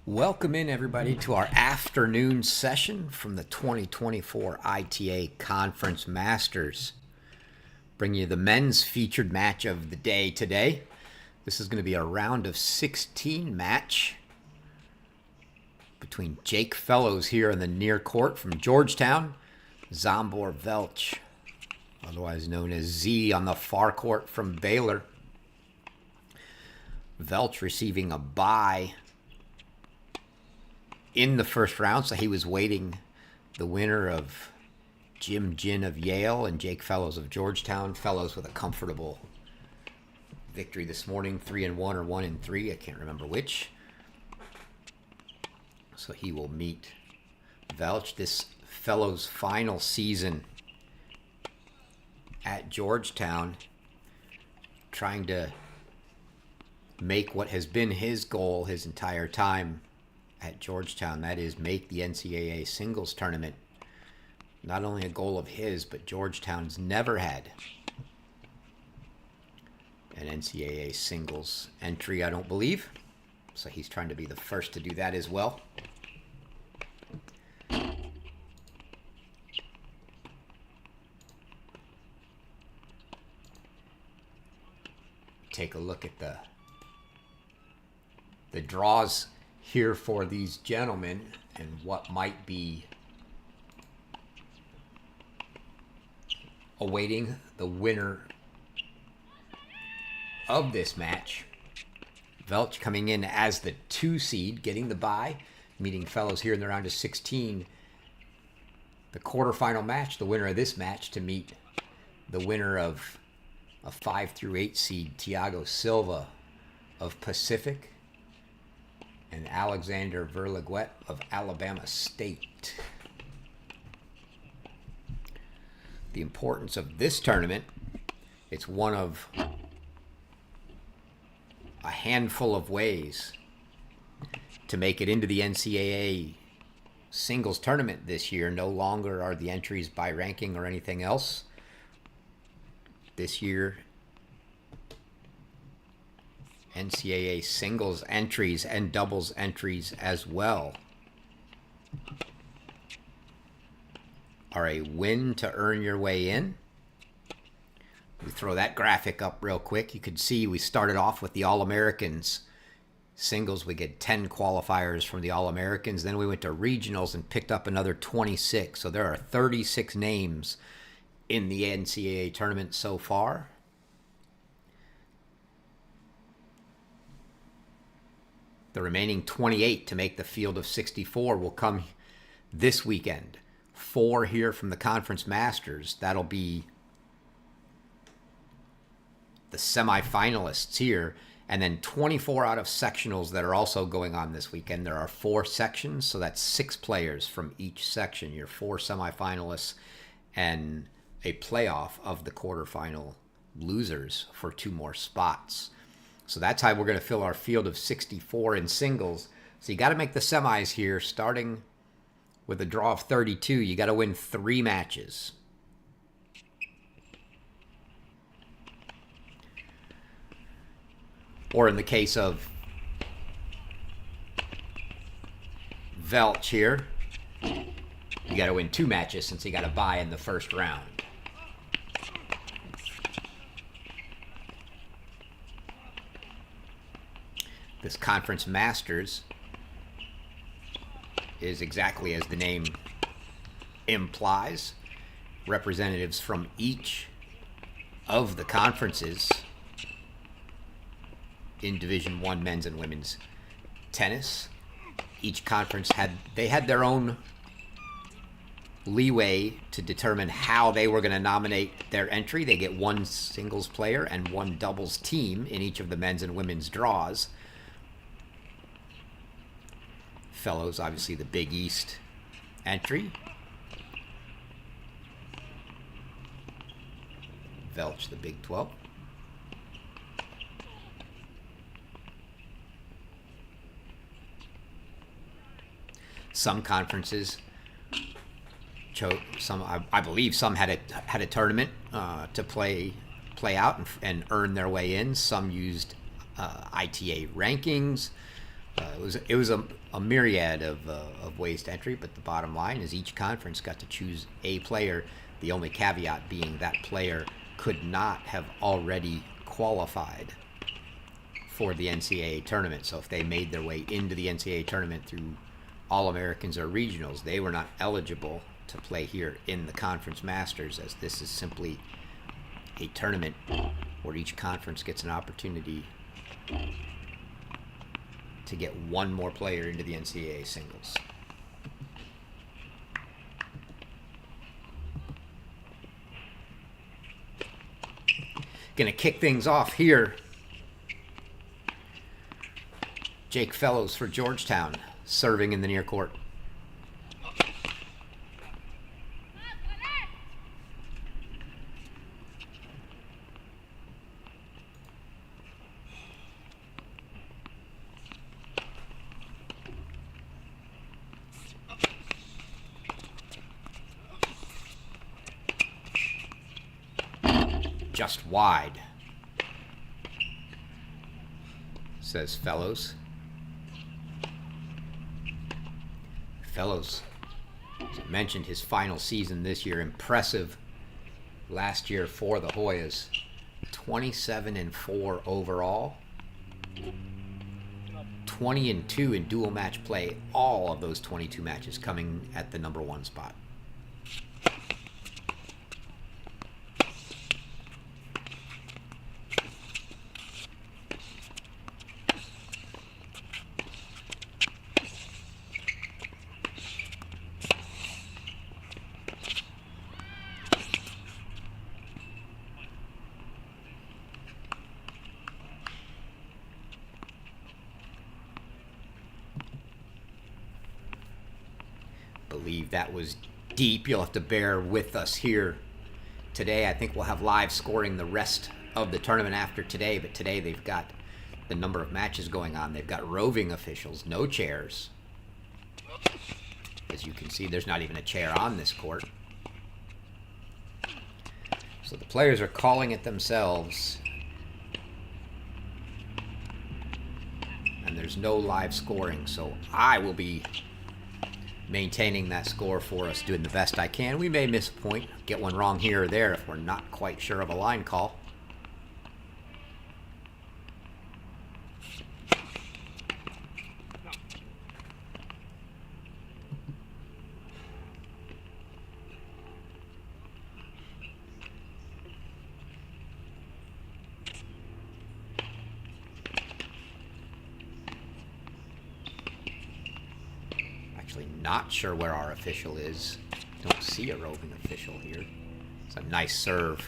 Welcome in, everybody, to our afternoon session from the 2024 ITA Conference Masters. Bring you the men's featured match of the day today. This is going to be a round of 16 match between Jake Fellows here in the near court from Georgetown, Zsombor Velcz, otherwise known as Z, on the far court from Baylor. Velcz receiving a bye in the first round, so he was waiting the winner of Jim Ginn of Yale and Jake Fellows of Georgetown. Fellows with a comfortable victory this morning, 3-1 or 1-3, I can't remember which. So he will meet Velcz. This Fellows' final season at Georgetown, trying to make what has been his goal his entire time at Georgetown, that is, make the NCAA singles tournament. Not only a goal of his, but Georgetown's never had an NCAA singles entry, I don't believe. So he's trying to be the first to do that as well. Take a look at the draws here for these gentlemen and what might be awaiting the winner of this match. Velcz coming in as the 2 seed, getting the bye, meeting Fellows here in the round of 16. The quarterfinal match, the winner of this match to meet the winner of a 5 through 8 seed, Thiago Silva of Pacific, and Alexander Verlaguet of Alabama State. The importance of this tournament, it's one of a handful of ways to make it into the NCAA singles tournament this year. No longer are the entries by ranking or anything else. This year, NCAA singles entries and doubles entries as well are a win to earn your way in. We throw that graphic up real quick. You could see we started off with the All-Americans singles. We get 10 qualifiers from the All-Americans. Then we went to regionals and picked up another 26. So there are 36 names in the NCAA tournament so far. The remaining 28 to make the field of 64 will come this weekend. 4 here from the Conference Masters. That'll be the semifinalists here. And then 24 out of sectionals that are also going on this weekend. There are 4 sections, so that's 6 players from each section. Your 4 semifinalists and a playoff of the quarterfinal losers for 2 more spots. So that's how we're going to fill our field of 64 in singles. So you got to make the semis here, starting with a draw of 32. You got to win 3 matches. Or in the case of Velcz here, you got to win 2 matches since he got a bye in the first round. This Conference Masters is exactly as the name implies. Representatives from each of the conferences in Division I men's and women's tennis. Each conference had their own leeway to determine how they were going to nominate their entry. They get 1 singles player and 1 doubles team in each of the men's and women's draws. Fellows, obviously the Big East entry. Velcz, the Big 12. Some conferences chose some. I believe some had a tournament to play out and earn their way in. Some used ITA rankings. It was a myriad of ways to entry, but the bottom line is each conference got to choose a player. The only caveat being that player could not have already qualified for the NCAA tournament. So if they made their way into the NCAA tournament through All-Americans or regionals, they were not eligible to play here in the Conference Masters, as this is simply a tournament where each conference gets an opportunity to get one more player into the NCAA singles. Going to kick things off here. Jake Velcz for Georgetown, serving in the near court. Just wide, says Velcz. Velcz, as I mentioned, his final season this year, impressive last year for the Hoyas. 27-4 overall, 20-2 in dual match play, all of those 22 matches coming at the number one spot. Believe that was deep. You'll have to bear with us here today. I think we'll have live scoring the rest of the tournament after today, but today they've got the number of matches going on. They've got roving officials, no chairs. As you can see, there's not even a chair on this court. So the players are calling it themselves. And there's no live scoring, so I will be maintaining that score for us, doing the best I can. We may miss a point, get one wrong here or there if we're not quite sure of a line call. Not sure where our official is. Don't see a roving official here. It's a nice serve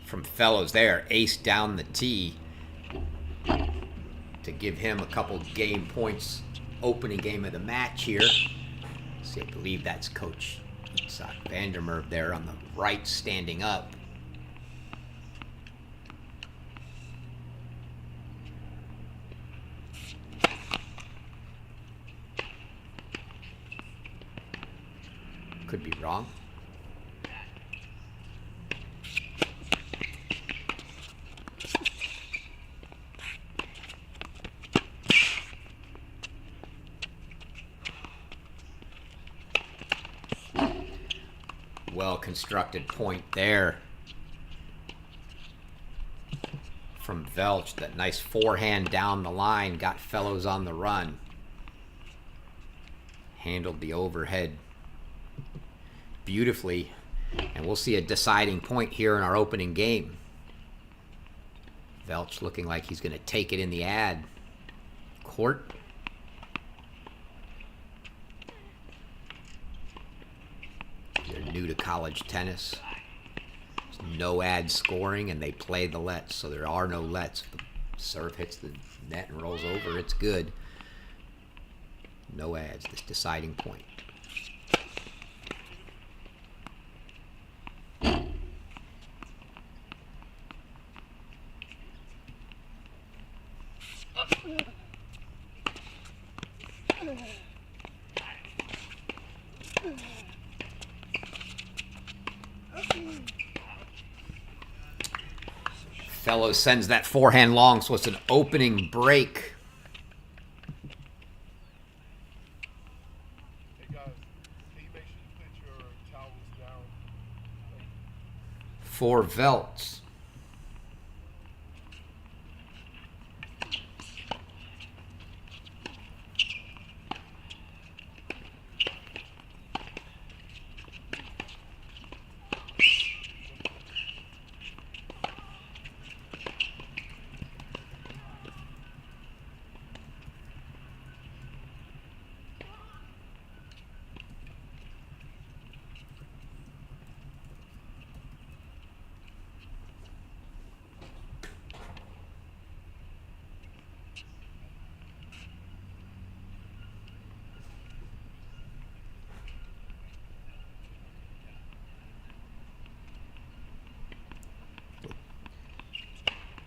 from Velcz there. Ace down the tee to give him a couple game points. Opening game of the match here. See, I believe that's Coach Itzhak Vandermeer there on the right, standing up. Could be wrong. Well-constructed point there from Velcz. That nice forehand down the line got Velcz on the run. Handled the overhead beautifully, and we'll see a deciding point here in our opening game. Velcz looking like he's going to take it in the ad court. If you're new to college tennis, there's no ad scoring, and they play the lets, so there are no lets. If the serve hits the net and rolls over, it's good. No ads, this deciding point. Velcz sends that forehand long, so it's an opening break for Velcz.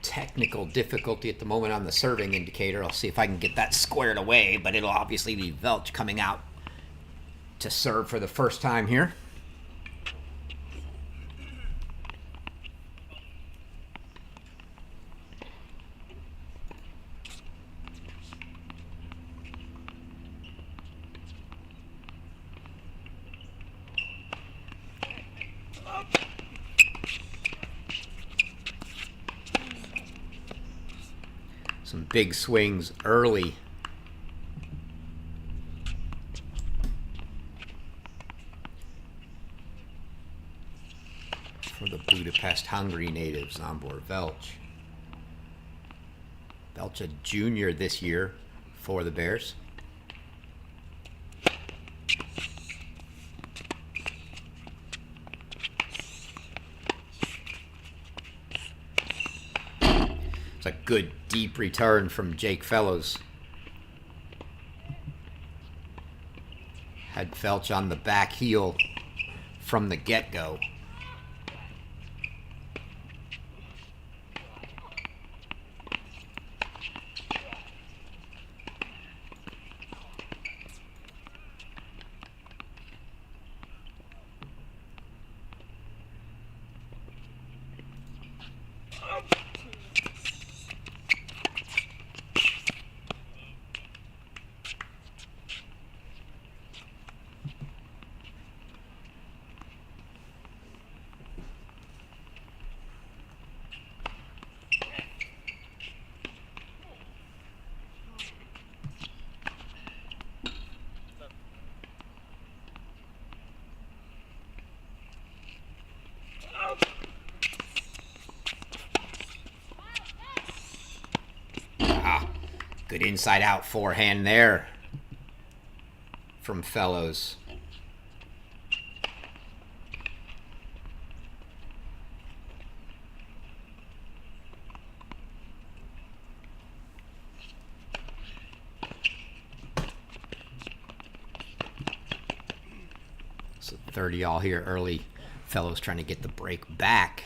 Technical difficulty at the moment on the serving indicator. I'll see if I can get that squared away, but it'll obviously be Velcz coming out to serve for the first time here. Some big swings early. For the Budapest, Hungary native, Zsombor Velcz. Velcz a junior this year for the Bears. A good deep return from Jake Fellows. Had Velcz on the back heel from the get-go. Good inside-out forehand there from Fellows. So 30 all here early. Fellows trying to get the break back.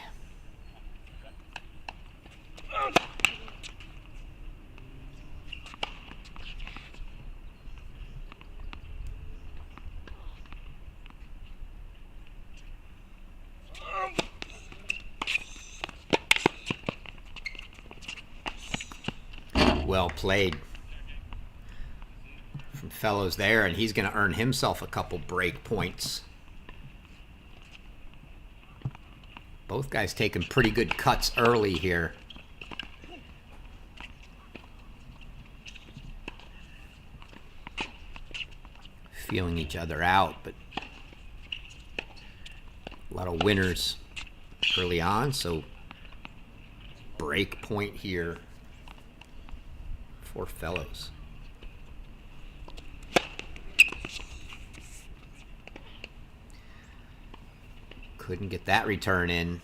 Well played from Fellows there, and he's going to earn himself a couple break points. Both guys taking pretty good cuts early here. Feeling each other out, but a lot of winners early on, so break point here for Fellows. Couldn't get that return in.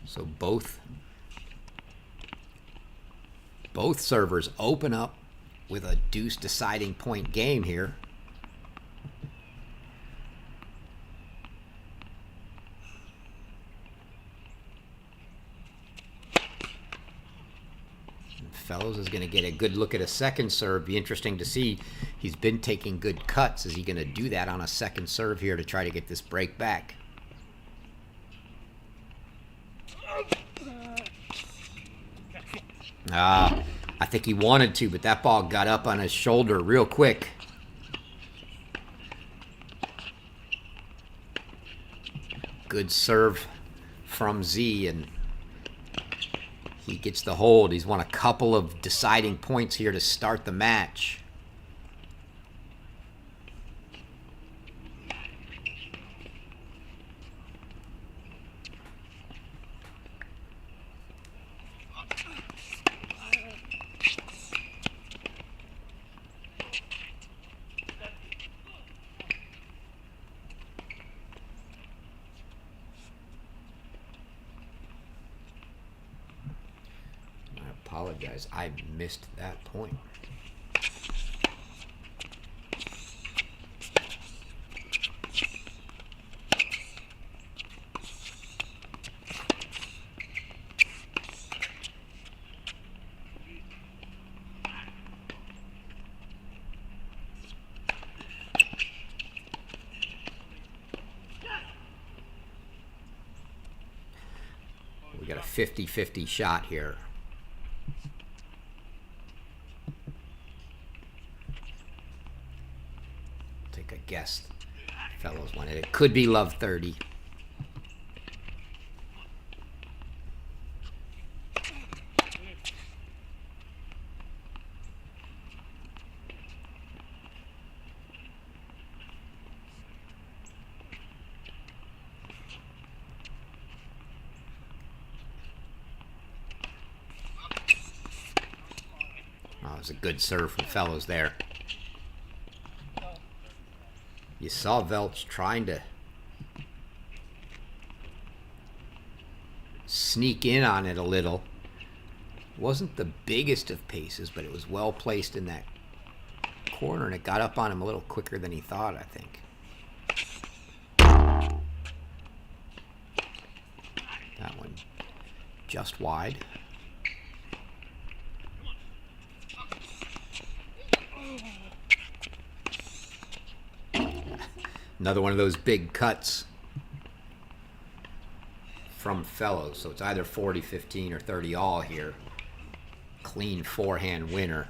So both servers open up with a deuce deciding point game here. Fellows is going to get a good look at a second serve. Be interesting to see. He's been taking good cuts. Is he going to do that on a second serve here to try to get this break back? I think he wanted to, but that ball got up on his shoulder real quick. Good serve from Z, and he gets the hold. He's won a couple of deciding points here to start the match. Apologize, I missed that point. We got a 50-50 shot here. Take a guess. Fellows wanted it. Could be love 30. Oh, it was a good serve from Fellows there. You saw Velcz trying to sneak in on it a little. Wasn't the biggest of paces, but it was well placed in that corner, and it got up on him a little quicker than he thought, I think. That one just wide. Another one of those big cuts from Fellows. So it's either 40-15 or 30-all here. Clean forehand winner.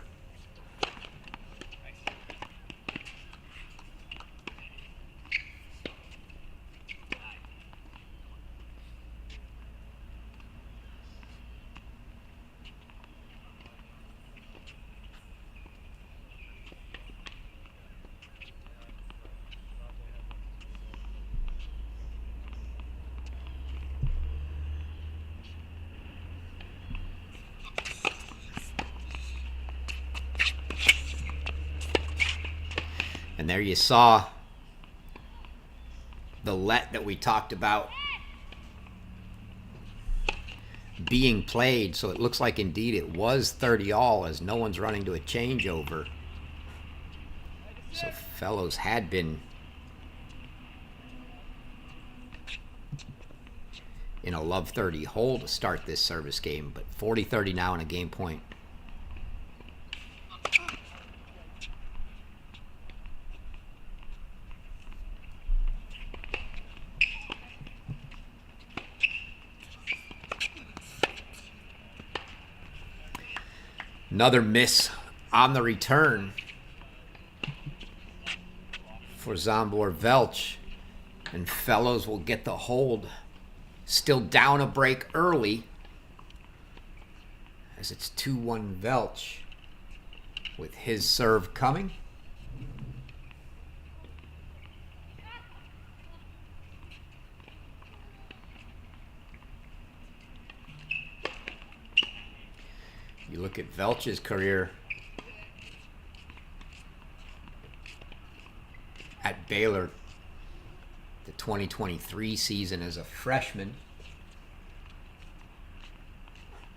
And there you saw the let that we talked about being played. So it looks like indeed it was 30-all as no one's running to a changeover. So Fellows had been in a love 30 hole to start this service game, but 40-30 now in a game point. Another miss on the return for Zsombor Velcz, and Fellows will get the hold. Still down a break early as it's 2-1 Velcz with his serve coming. You look at Velcz's career at Baylor, the 2023 season as a freshman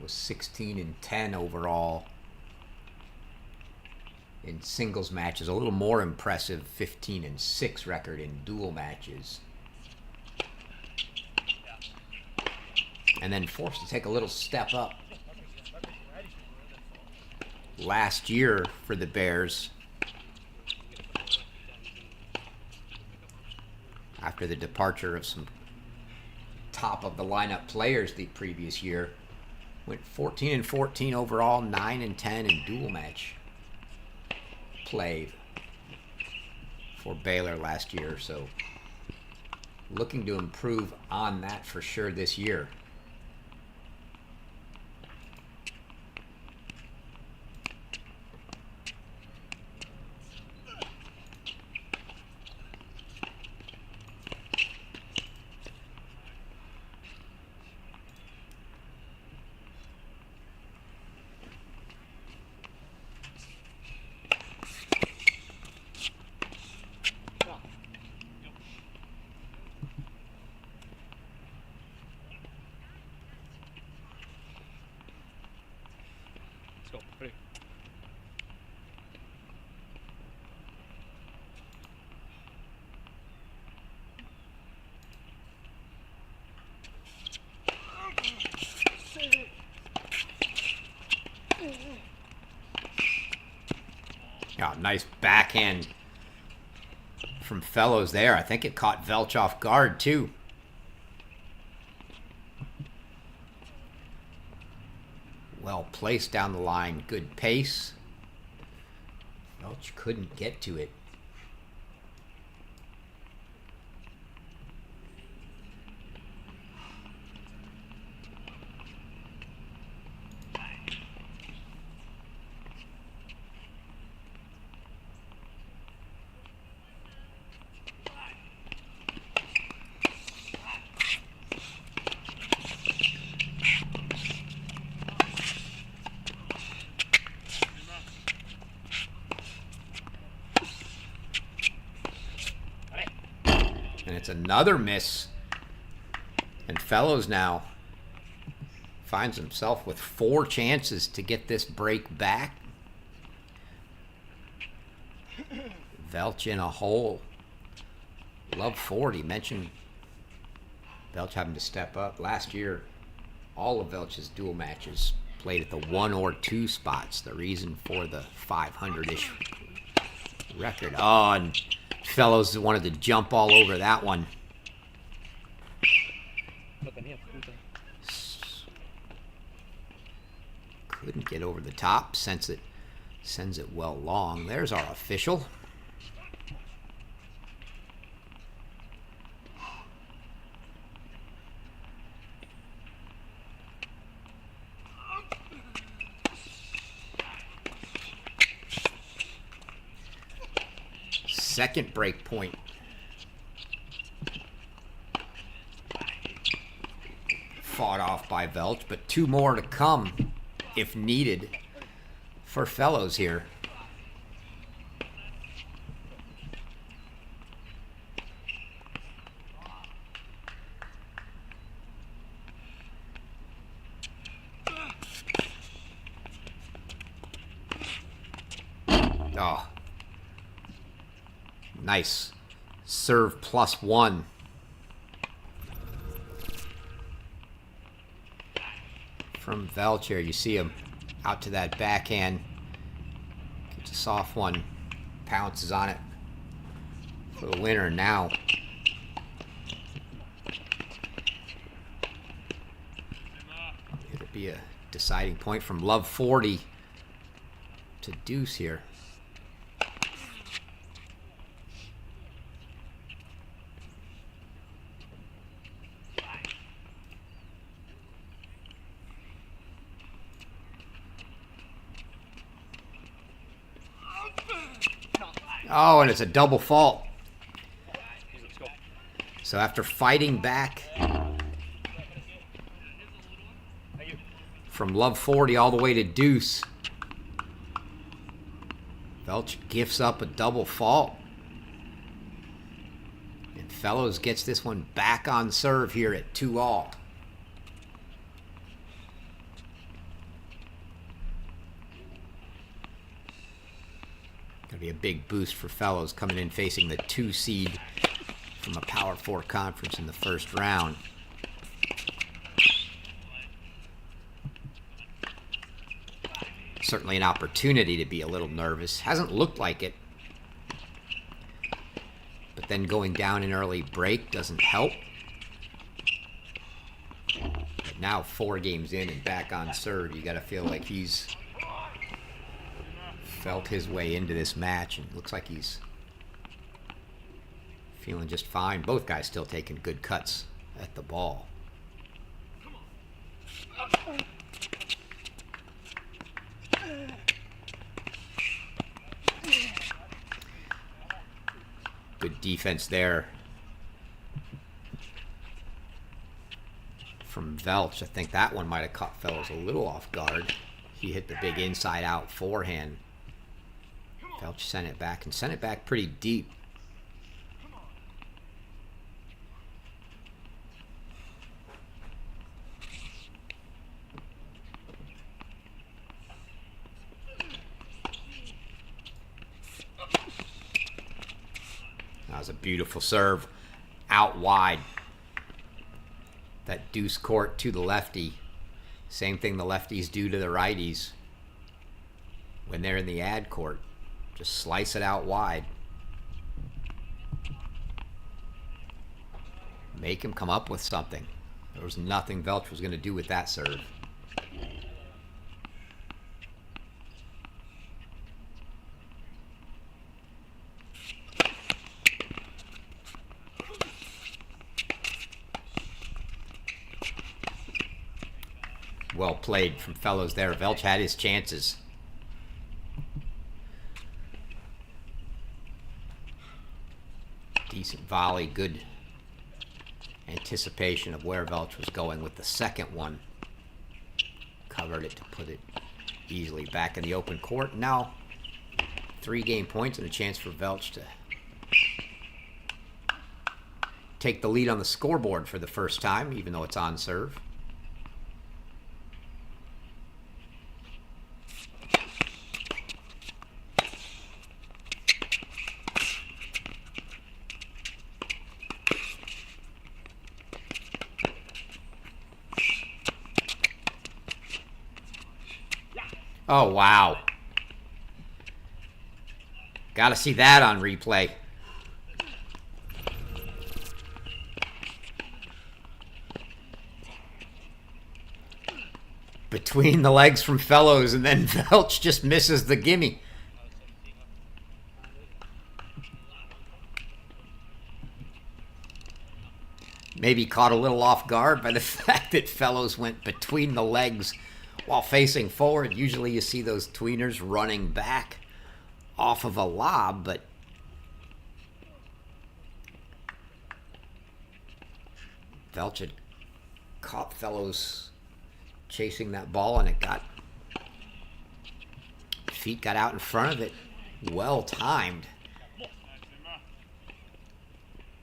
was 16-10 overall in singles matches. A little more impressive 15-6 record in dual matches. And then forced to take a little step up last year for the Bears after the departure of some top of the lineup players the previous year. Went 14-14 overall, 9-10 in dual match play for Baylor last year. So looking to improve on that for sure this year. Oh, nice backhand from Fellows there. I think it caught Velcz off guard too. Well placed down the line. Good pace. Velcz couldn't get to it. And it's another miss. And Fellows now finds himself with 4 chances to get this break back. Velcz in a hole. Love 40. Mentioned Velcz having to step up. Last year, all of Velcz's dual matches played at the 1 or 2 spots. The reason for the 500-ish record. Oh, and Fellows wanted to jump all over that one. Couldn't get over the top. Sends it well long. There's our official. Second break point. Fought off by Velcz, but 2 more to come if needed for Fellows here. Oh. Nice. Serve +1. From Velcz here. You see him out to that backhand. Gets a soft one. Pounces on it for the winner now. It'll be a deciding point from Love 40 to Deuce here. Oh, and it's a double fault. So after fighting back from Love 40 all the way to Deuce, Velcz gifts up a double fault. And Fellows gets this one back on serve here at 2-all. Going to be a big boost for Fellows coming in facing the 2 seed from a Power 4 conference in the first round. Certainly an opportunity to be a little nervous. Hasn't looked like it. But then going down in early break doesn't help. But now 4 games in and back on serve, you got to feel like he's felt his way into this match, and looks like he's Feeling just fine. Both guys still taking good cuts at the ball. Good defense there from Velcz. I think that one might have caught Fellows a little off guard. He hit the big inside-out forehand. Velcz sent it back, and sent it back pretty deep. That was a beautiful serve out wide. That deuce court to the lefty. Same thing the lefties do to the righties when they're in the ad court. Just slice it out wide. Make him come up with something. There was nothing Velcz was going to do with that serve. Well played from Fellows there. Velcz had his chances. Decent volley, good anticipation of where Velcz was going with the second one. Covered it to put it easily back in the open court. Now 3 game points and a chance for Velcz to take the lead on the scoreboard for the first time, even though it's on serve. Oh, wow. Got to see that on replay. Between the legs from Fellows, and then Velcz just misses the gimme. Maybe caught a little off guard by the fact that Fellows went between the legs while facing forward. Usually you see those tweeners running back off of a lob, but Velcz had caught Fellows chasing that ball, and feet got out in front of it. Well timed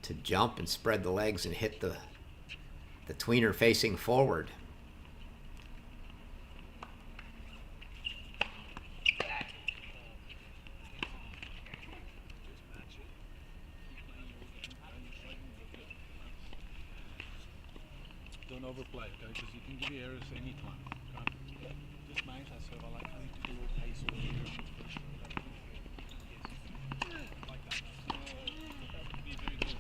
to jump and spread the legs and hit the tweener facing forward. Don't overplay, okay? Because you can give you errors anytime. Okay? Just mind that serve. I like how you do a pace or like that. Be very good.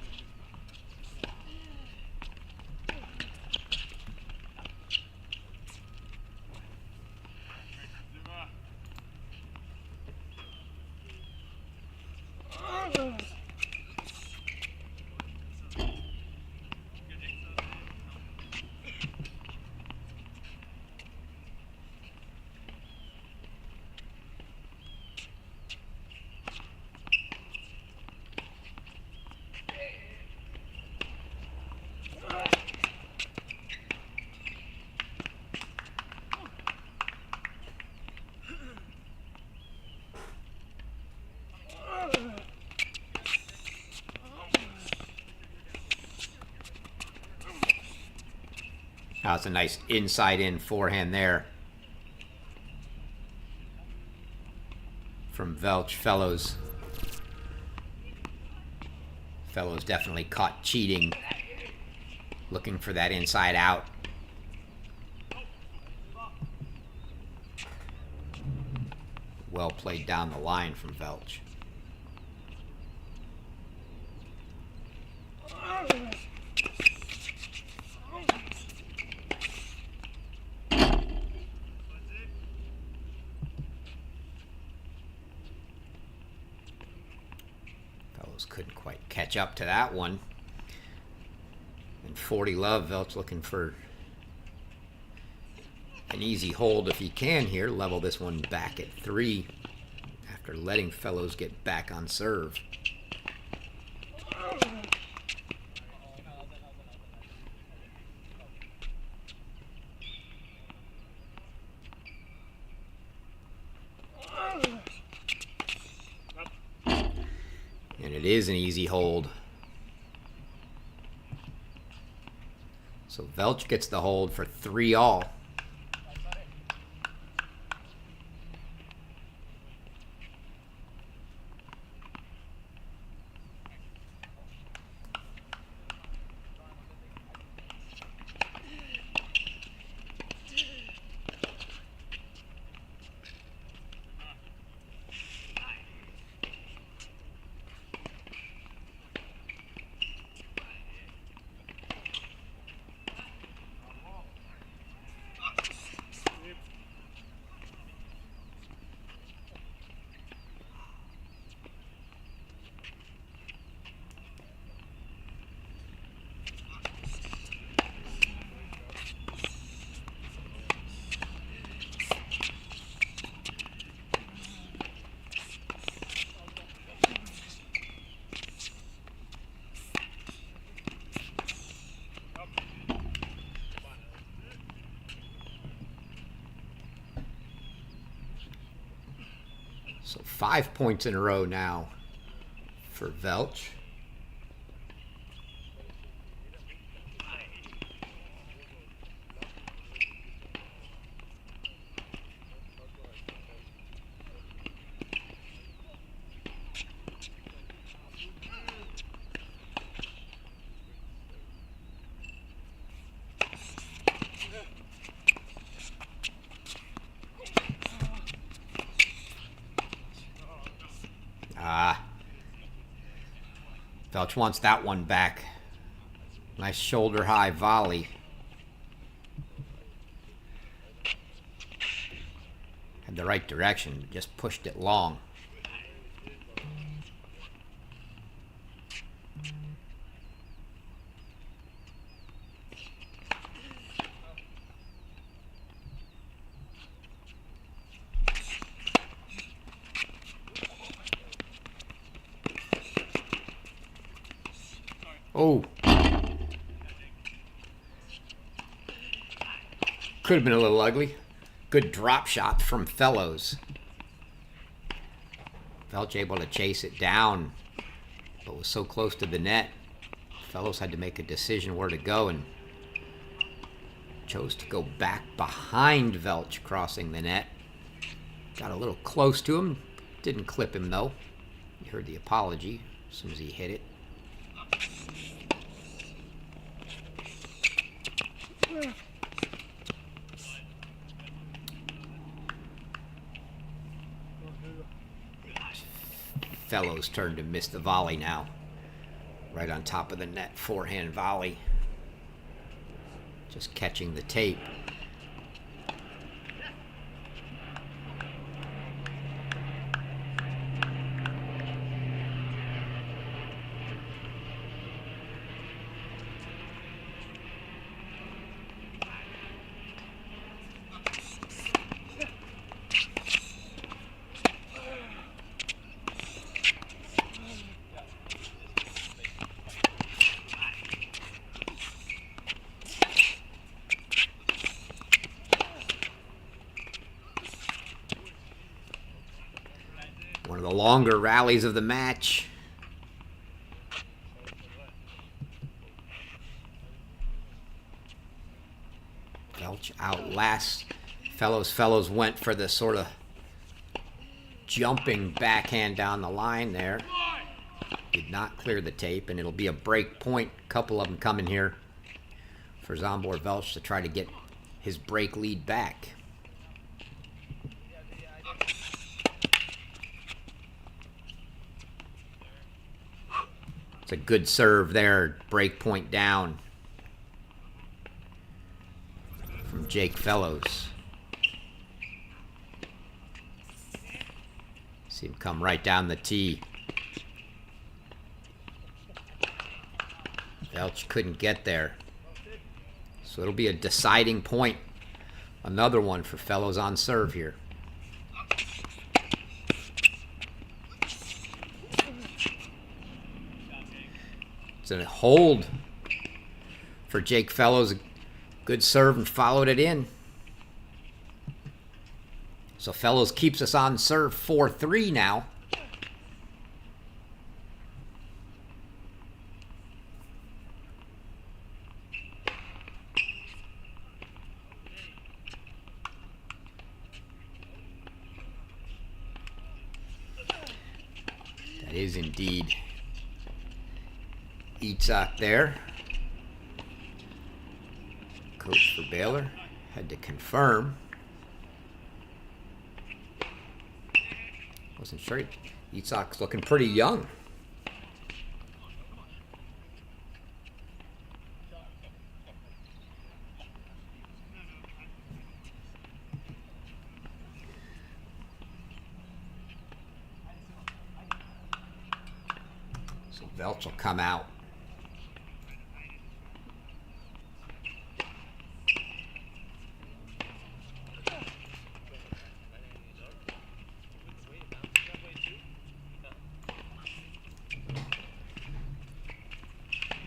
That's a nice inside-in forehand there from Velcz. Fellows definitely caught cheating, looking for that inside out. Well played down the line from Velcz. couldn't quite catch up to that one. And 40 love, Velcz looking for an easy hold if he can here. Level this one back at 3 after letting Fellows get back on serve. And it is an easy hold. So Velcz gets the hold for 3-all. So 5 points in a row now for Velcz. Velcz wants that one back. Nice shoulder high volley. Had the right direction, just pushed it long. Oh. Could have been a little ugly. Good drop shot from Fellows. Velcz able to chase it down, but was so close to the net. Fellows had to make a decision where to go and chose to go back behind Velcz crossing the net. Got a little close to him. Didn't clip him though. You heard the apology as soon as he hit it. Fellows turn to miss the volley now. Right on top of the net, forehand volley. Just catching the tape. One of the longer rallies of the match. Velcz outlasts Fellows. Fellows went for the sort of jumping backhand down the line there. Did not clear the tape, and it'll be a break point. A couple of them coming here for Zsombor Velcz to try to get his break lead back. It's a good serve there. Break point down from Jake Fellows. See him come right down the tee. Velcz couldn't get there. So it'll be a deciding point. Another one for Fellows on serve here. It's a hold for Jake Fellows. Good serve and followed it in. So Fellows keeps us on serve 4-3 now. That is indeed ITA there. Coach for Baylor had to confirm. Wasn't sure. ITA's looking pretty young. So Velcz will come out.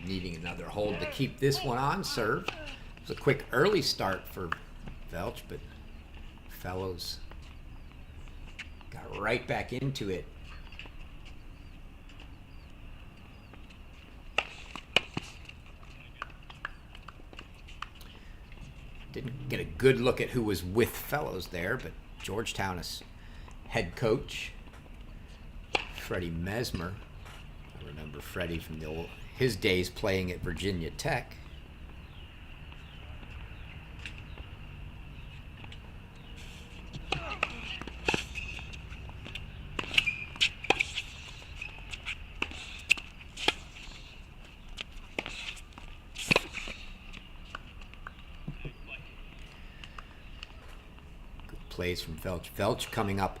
Needing another hold to keep this one on serve. It was a quick early start for Velcz, but Fellows got right back into it. Didn't get a good look at who was with Fellows there, but Georgetown is head coach Freddie Mesmer. I remember Freddie from his days playing at Virginia Tech. Good plays from Velcz. Velcz coming up,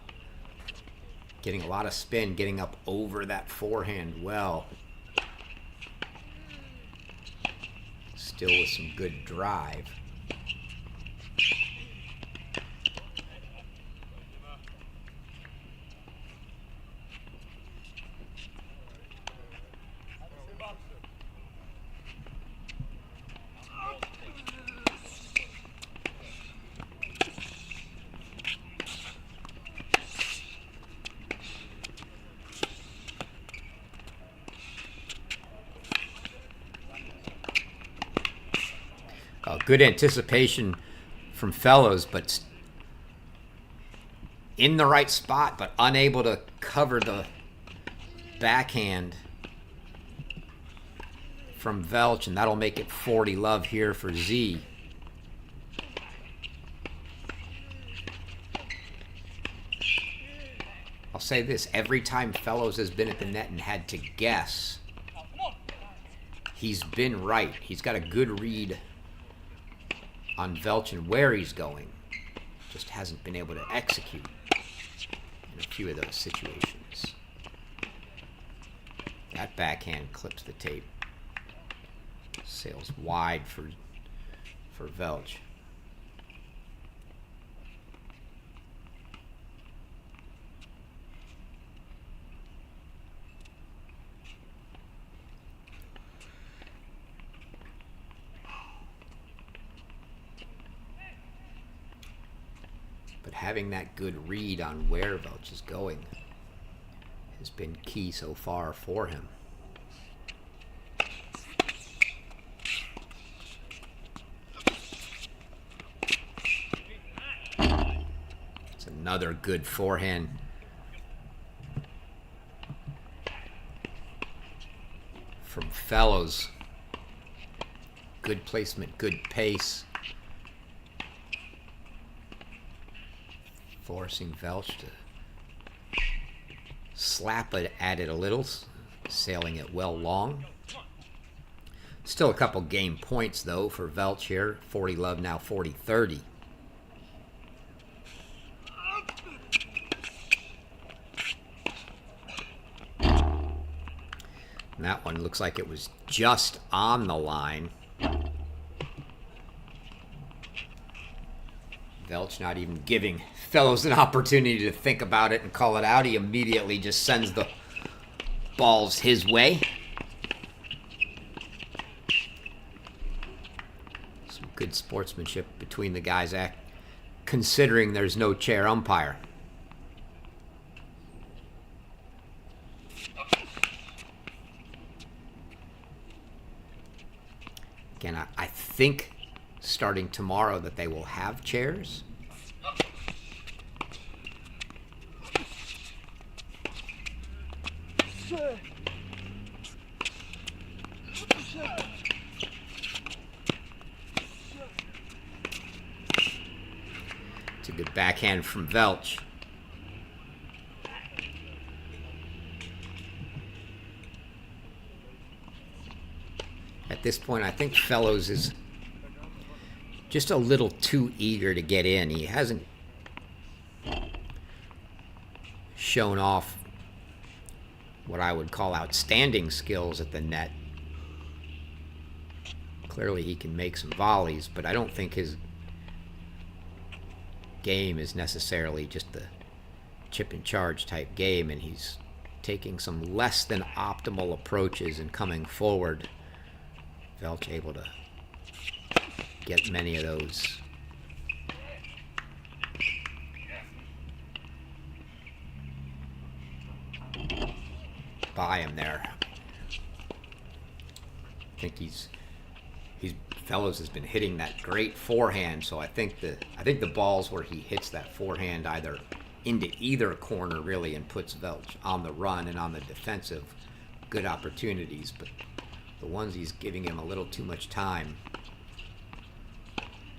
getting a lot of spin, getting up over that forehand well. Still with some good drive. Good anticipation from Fellows, but in the right spot, but unable to cover the backhand from Velcz, and that'll make it 40-love here for Z. I'll say this, every time Fellows has been at the net and had to guess, he's been right. He's got a good read on Velcz and where he's going. Just hasn't been able to execute in a few of those situations. That backhand clips the tape. Sails wide for Velcz. But having that good read on where Velcz is going has been key so far for him. It's another good forehand. From Fellows. Good placement, good pace. Forcing Velcz to slap it at it a little, sailing it well long. Still a couple game points though for Velcz here. 40-love, now 40-30. And that one looks like it was just on the line. Velcz not even giving Fellows an opportunity to think about it and call it out. He immediately just sends the balls his way. Some good sportsmanship between the guys, considering there's no chair umpire. Again, I think starting tomorrow that they will have chairs. It's a good backhand from Velcz. At this point, I think Fellows is just a little too eager to get in. He hasn't shown off what I would call outstanding skills at the net. Clearly he can make some volleys, but I don't think his game is necessarily just the chip and charge type game, and he's taking some less than optimal approaches and coming forward. Velcz able to get many of those. By him there. I think he's Fellows has been hitting that great forehand, so I think the balls where he hits that forehand either into either corner really and puts Velcz on the run and on the defensive, good opportunities, but the ones he's giving him a little too much time,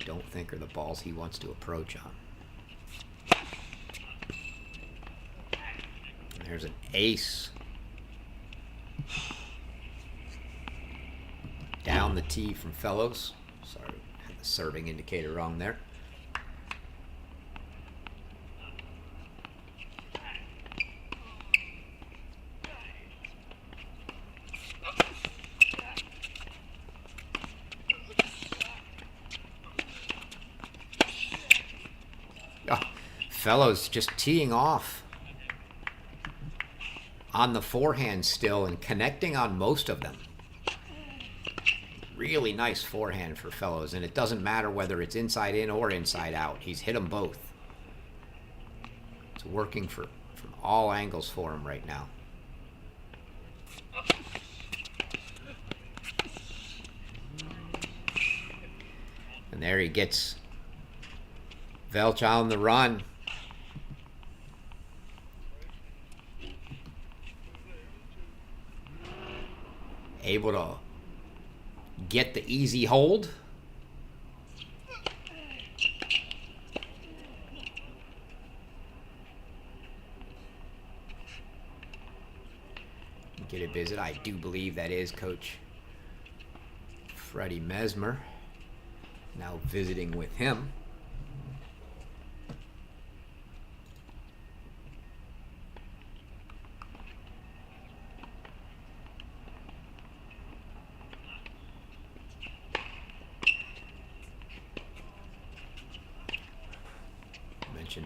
don't think are the balls he wants to approach on. And there's an ace. Down the tee from Fellows. Sorry, had the serving indicator wrong there. Oh, Fellows just teeing off on the forehand still and connecting on most of them. Really nice forehand for Fellows, and it doesn't matter whether it's inside in or inside out. He's hit them both. It's working from all angles for him right now. And there he gets Velcz on the run. Able to get the easy hold. Get a visit. I do believe that is Coach Freddie Mesmer. Now visiting with him.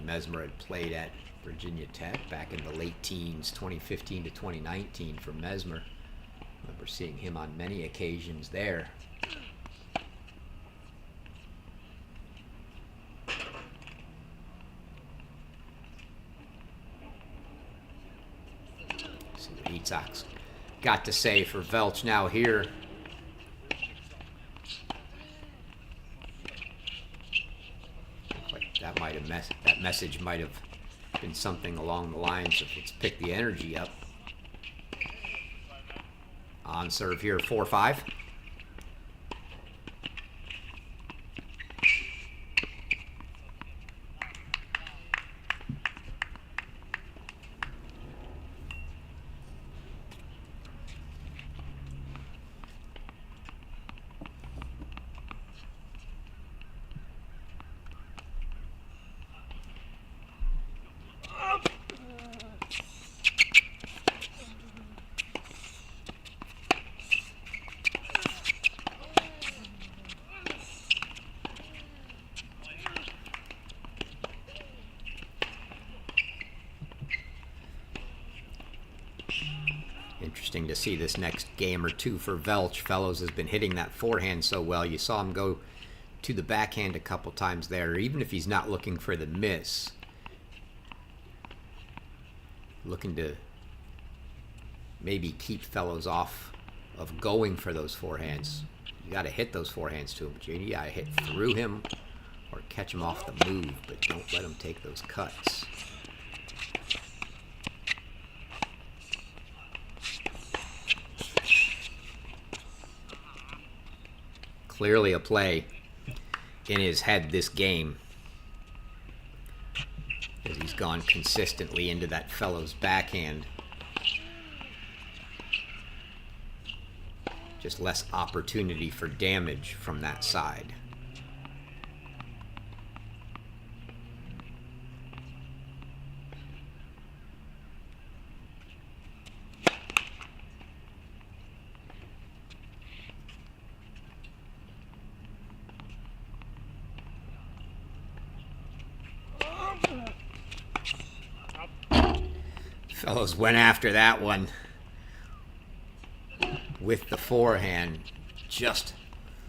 Mesmer had played at Virginia Tech back in the late teens, 2015 to 2019 for Mesmer. I remember seeing him on many occasions there. See what Itak's got to say for Velcz now here. That message might have been something along the lines of let's pick the energy up. On serve here, 4-5. interesting to see this next game or two for Velcz. Velcz has been hitting that forehand so well. You saw him go to the backhand a couple times there, even if he's not looking for the miss. Looking to maybe keep fellows off of going for those forehands. You got to hit those forehands to him, but you got to hit through him or catch him off the move, but don't let him take those cuts. Clearly a play in his head this game, as he's gone consistently into that fellow's backhand. Just less opportunity for damage from that side. Fellows went after that one with the forehand, just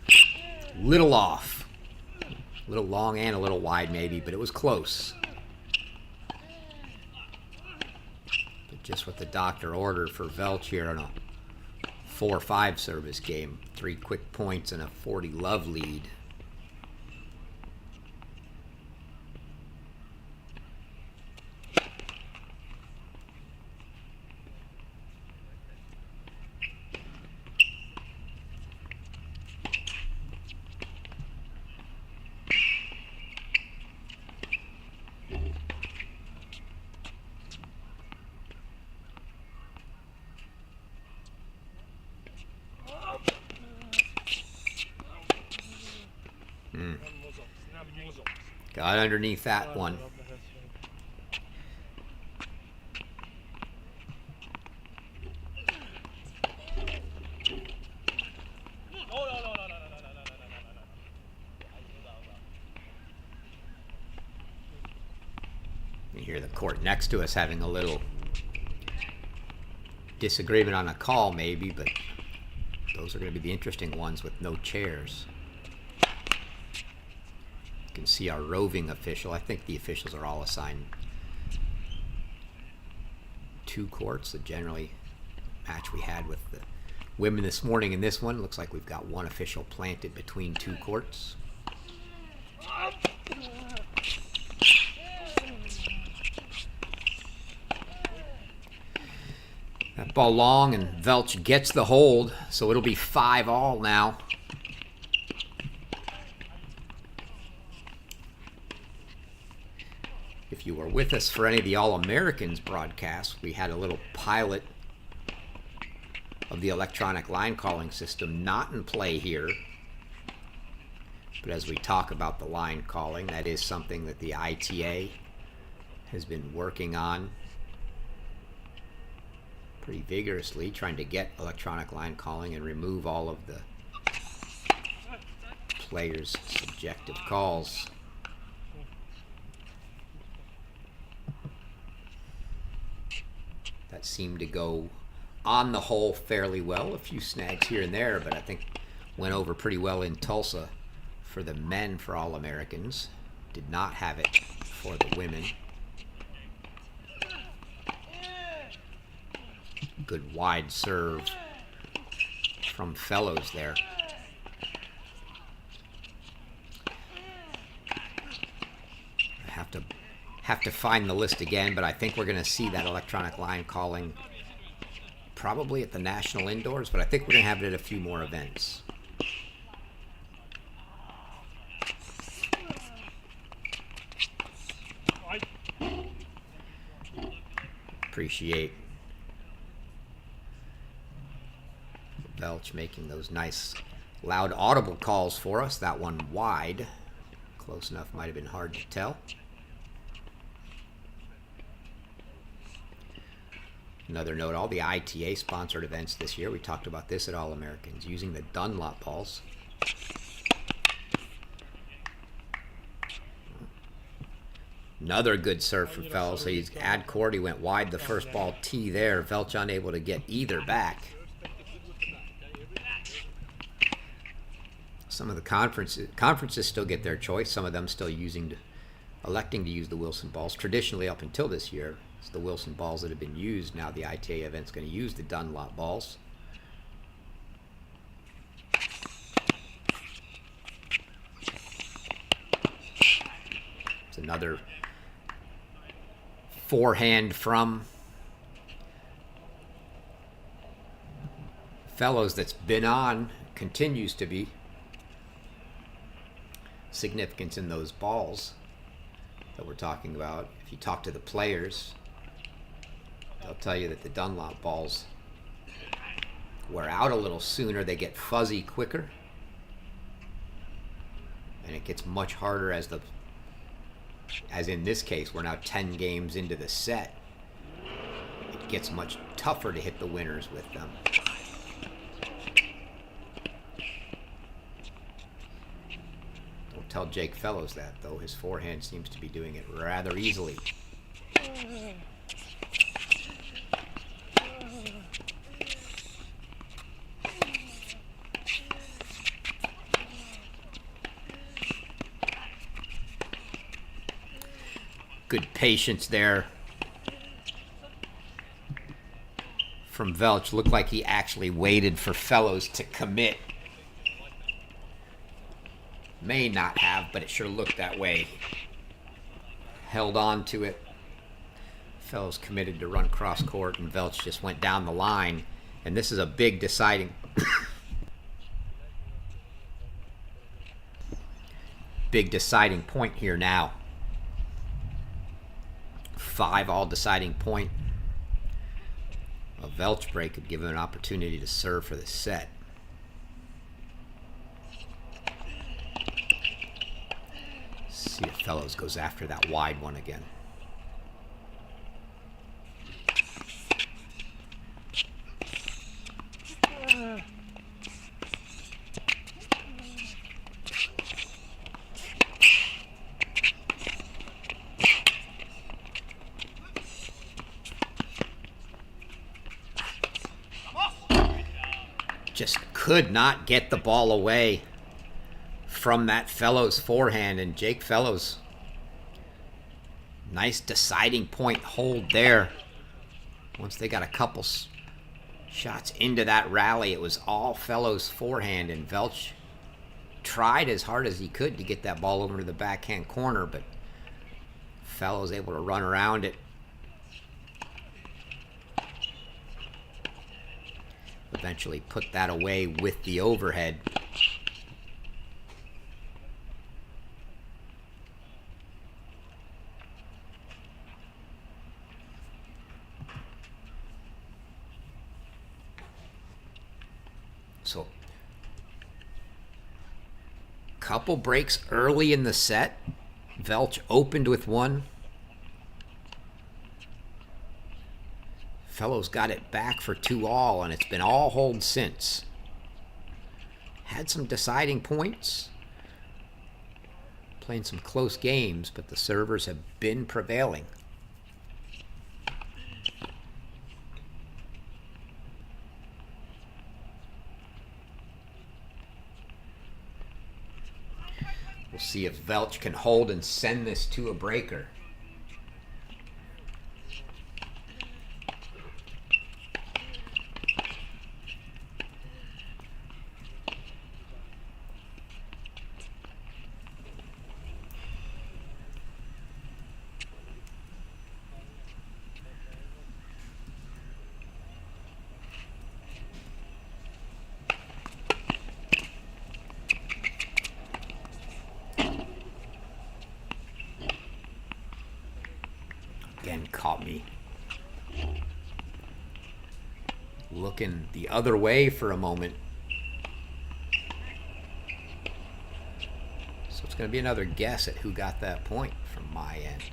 a little off. A little long and a little wide maybe, but it was close. But just what the doctor ordered for Velcz here on a 4-5 service game. 3 quick points and a 40-love lead. Got underneath that one. You hear the court next to us having a little disagreement on a call maybe, but those are going to be the interesting ones with no chairs. You can see our roving official. I think the officials are all assigned 2 courts. The generally match we had with the women this morning in this one, looks like we've got 1 official planted between 2 courts. That ball long, and Velcz gets the hold, so it'll be 5-all now. If you were with us for any of the All-Americans broadcasts, we had a little pilot of the electronic line calling system not in play here. But as we talk about the line calling, that is something that the ITA has been working on pretty vigorously, trying to get electronic line calling and remove all of the players' subjective calls. That seemed to go on the whole fairly well. A few snags here and there, but I think went over pretty well in Tulsa for the men for All-Americans. Did not have it for the women. Good wide serve from Fellows there. I have to find the list again, but I think we're going to see that electronic line calling probably at the National Indoors, but I think we're going to have it at a few more events. Appreciate Velcz making those nice loud audible calls for us. That one wide. Close enough, might have been hard to tell. Another note, all the ITA sponsored events this year, we talked about this at All-Americans, using the Dunlop balls. Another good serve for Fellows. So he's ad court. He went wide the first ball tee there. Velcz unable to get either back. Some of the conferences still get their choice. Some of them still electing to use the Wilson balls. Traditionally, up until this year, it's the Wilson balls that have been used. Now the ITA event's going to use the Dunlop balls. It's another forehand from Fellows that's been on, continues to be. Significance in those balls that we're talking about. If you talk to the players, they'll tell you that the Dunlop balls wear out a little sooner. They get fuzzy quicker. And it gets much harder as in this case, we're now 10 games into the set. It gets much tougher to hit the winners with them. Don't tell Jake Fellows that, though. His forehand seems to be doing it rather easily. Good patience there from Velcz. Looked like he actually waited for Fellows to commit. May not have, but it sure looked that way. Held on to it. Fellows committed to run cross court, and Velcz just went down the line. And this is a big deciding point here now. 5-all deciding point. A Velcz break could give him an opportunity to serve for the set. See if Fellows goes after that wide one again. Just could not get the ball away from that Fellows forehand, and Jake Fellows, nice deciding point hold there. Once they got a couple shots into that rally, it was all Fellows forehand, and Velcz tried as hard as he could to get that ball over to the backhand corner, but Fellows able to run around it. Eventually put that away with the overhead. So, couple breaks early in the set. Velcz opened with one. Fellows got it back for 2-all, and it's been all hold since. Had some deciding points. Playing some close games, but the servers have been prevailing. We'll see if Velcz can hold and send this to a breaker. Again, caught me looking the other way for a moment. So it's going to be another guess at who got that point from my end.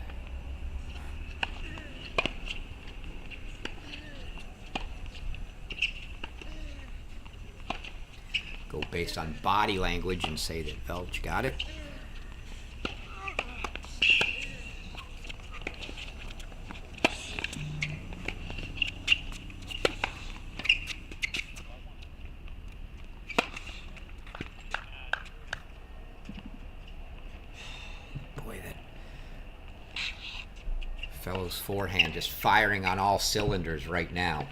Go based on body language and say that Velcz got it. Velcz's forehand just firing on all cylinders right now.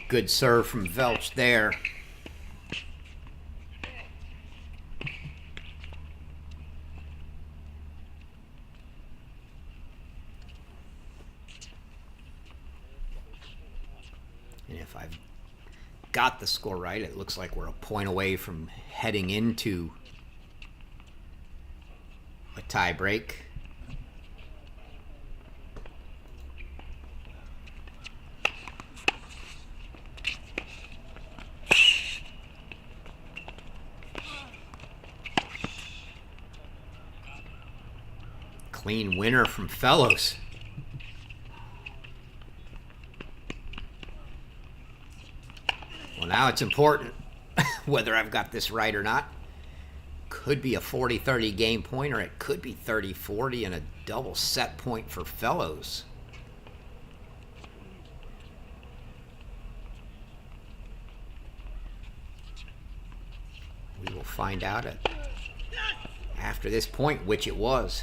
Good serve from Velcz there. And if I've got the score right, it looks like we're a point away from heading into a tie break. Clean winner from Velcz. Well, now it's important whether I've got this right or not. Could be a 40-30 game point, or it could be 30-40 and a double set point for Velcz. We will find out after this point which it was.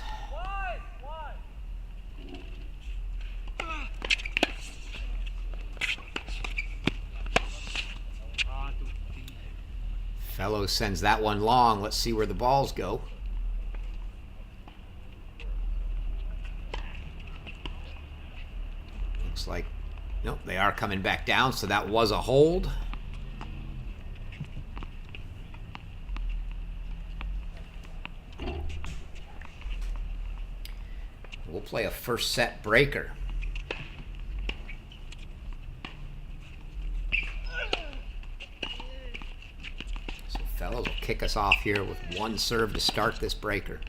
Velcz sends that one long. Let's see where the balls go. Looks like, nope, they are coming back down, so that was a hold. We'll play a first set breaker. Velcz will kick us off here with one serve to start this breaker.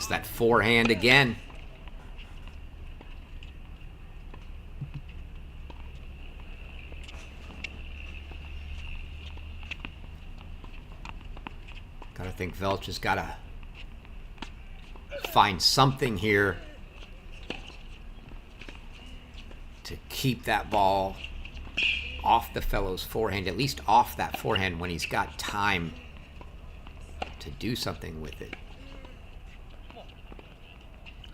That forehand again. Gotta think Velcz has got to find something here to keep that ball off the Velcz's forehand, at least off that forehand when he's got time to do something with it.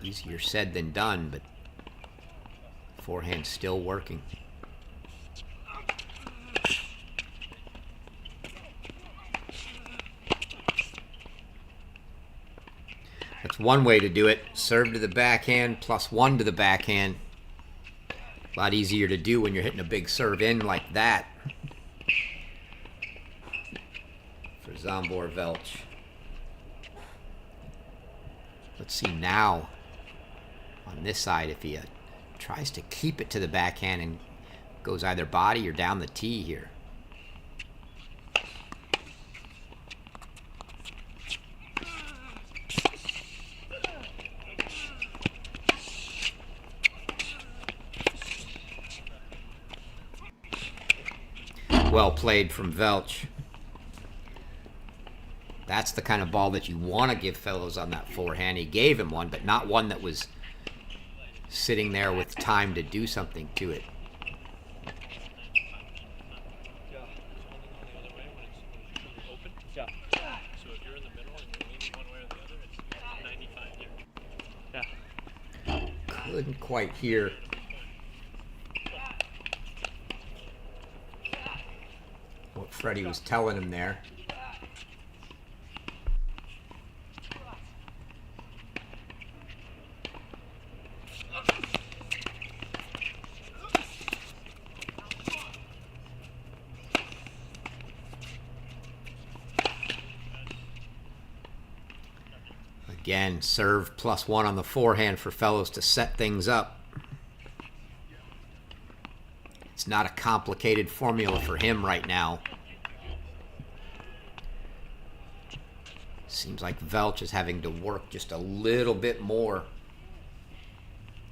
Easier said than done, but forehand still working. That's one way to do it. Serve to the backhand, +1 to the backhand. A lot easier to do when you're hitting a big serve in like that. For Zsombor Velcz. Let's see now. On this side, if he tries to keep it to the backhand and goes either body or down the tee here. Well played from Velcz. That's the kind of ball that you want to give Velcz on that forehand. He gave him one, but not one that was sitting there with time to do something to it. Couldn't quite hear what Freddie was telling him there. Again, serve +1 on the forehand for Velcz to set things up. It's not a complicated formula for him right now. Seems like Velcz is having to work just a little bit more,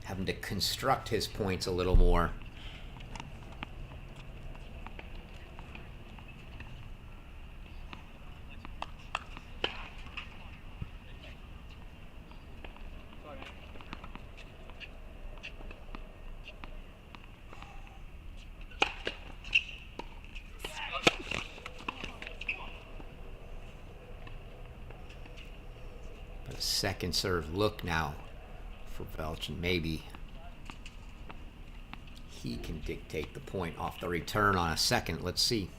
having to construct his points a little more. Second serve look now for Velcz, and maybe he can dictate the point off the return on a second. Let's see.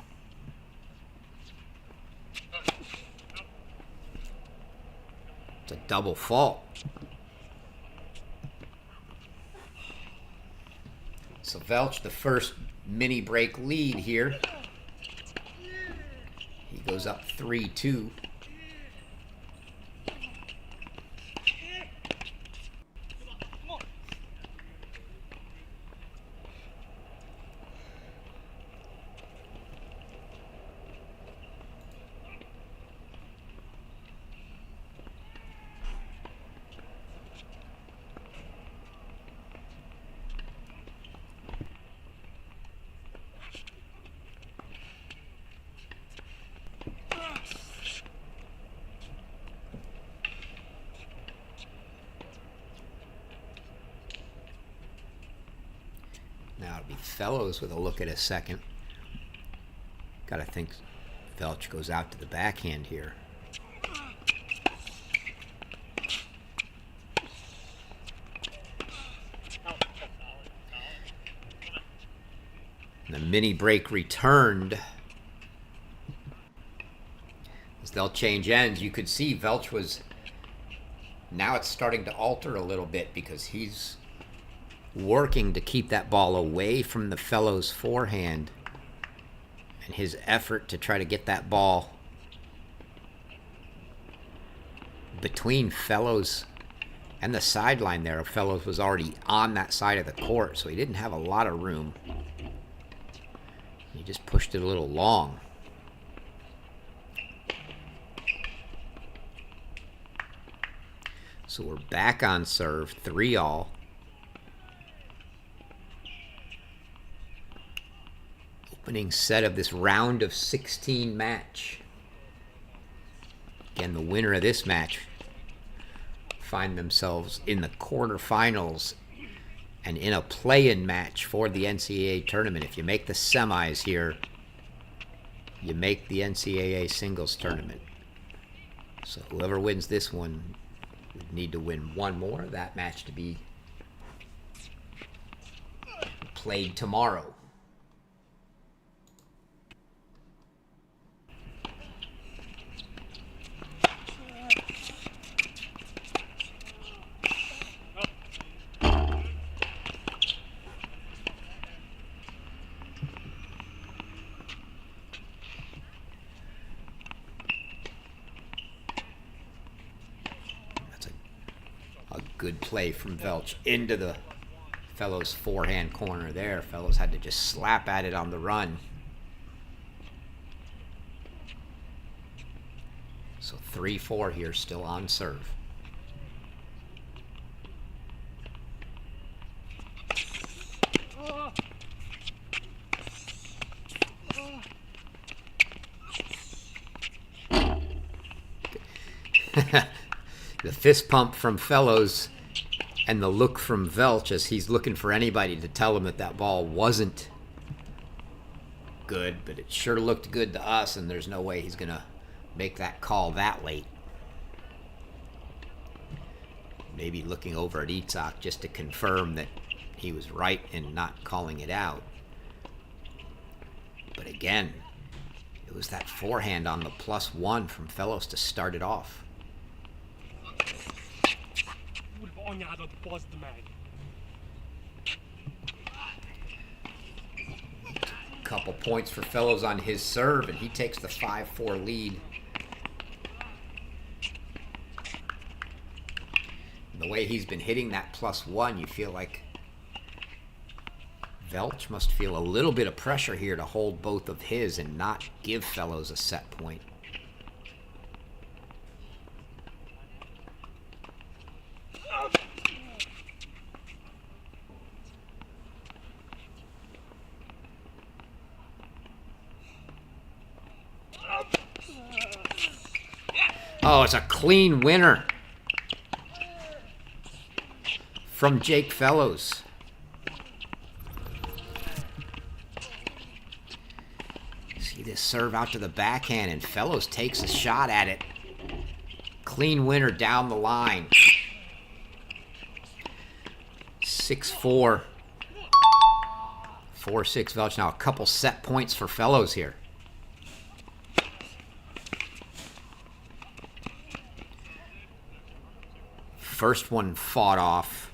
It's a double fault. So Velcz, the first mini break lead here. He goes up 3-2. Now it'll be Velcz with a look at a second. Gotta think Velcz goes out to the backhand here. And the mini break returned. As they'll change ends, you could see Velcz was... Now it's starting to alter a little bit because he's working to keep that ball away from the Velcz forehand, and his effort to try to get that ball between Velcz and the sideline there. Velcz was already on that side of the court, so he didn't have a lot of room. He just pushed it a little long. So we're back on serve, 3-all. Opening set of this round of 16 match. Again, the winner of this match find themselves in the quarterfinals and in a play-in match for the NCAA tournament. If you make the semis here, you make the NCAA singles tournament. So whoever wins this one would need to win one more. That match to be played tomorrow. Good play from Velcz into the Velcz forehand corner there. Velcz had to just slap at it on the run. So 3-4 here, still on serve. The fist pump from Fellows and the look from Velcz as he's looking for anybody to tell him that that ball wasn't good, but it sure looked good to us, and there's no way he's going to make that call that late. Maybe looking over at Itzhak just to confirm that he was right in not calling it out. But again, it was that forehand on the +1 from Fellows to start it off. Couple points for Fellows on his serve, and he takes the 5-4 lead. The way he's been hitting that +1, you feel like Velcz must feel a little bit of pressure here to hold both of his and not give Fellows a set point. Oh, it's a clean winner from Jake Fellows. See this serve out to the backhand, and Fellows takes a shot at it. Clean winner down the line. 6-4. 4-6 Velcz. Now a couple set points for Fellows here. First one fought off.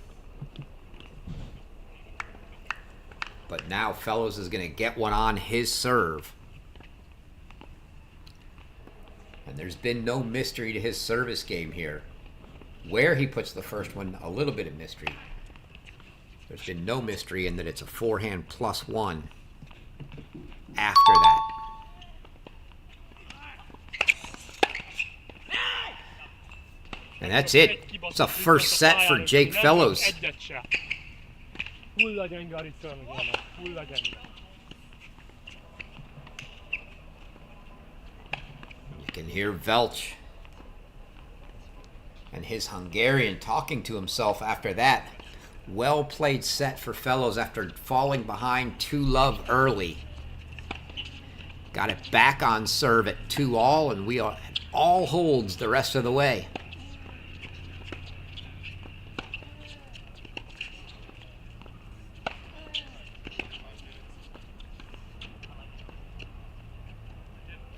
But now Fellows is going to get one on his serve. And there's been no mystery to his service game here. Where he puts the first one, a little bit of mystery. There's been no mystery in that it's a forehand +1 after that. And that's it. It's a first set for Jake Fellows. You can hear Velcz and his Hungarian talking to himself after that. Well played set for Fellows after falling behind 2-love early. Got it back on serve at 2-all, and we are all holds the rest of the way.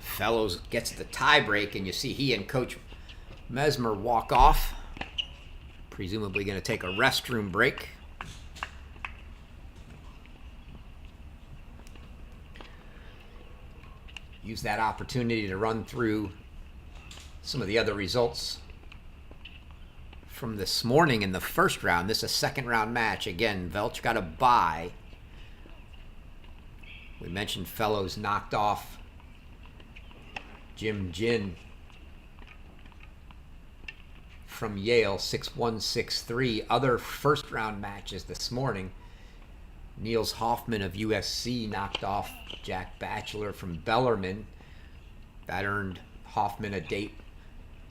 Fellows gets the tie break, and you see he and Coach Mesmer walk off. Presumably going to take a restroom break. Use that opportunity to run through some of the other results from this morning in the first round. This is a second round match. Again, Velcz got a bye. We mentioned Fellows knocked off Jim Jin from Yale, 6-1, 6-3. Other first round matches this morning. Niels Hoffman of USC knocked off Jack Batchelor from Bellarmine. That earned Hoffman a date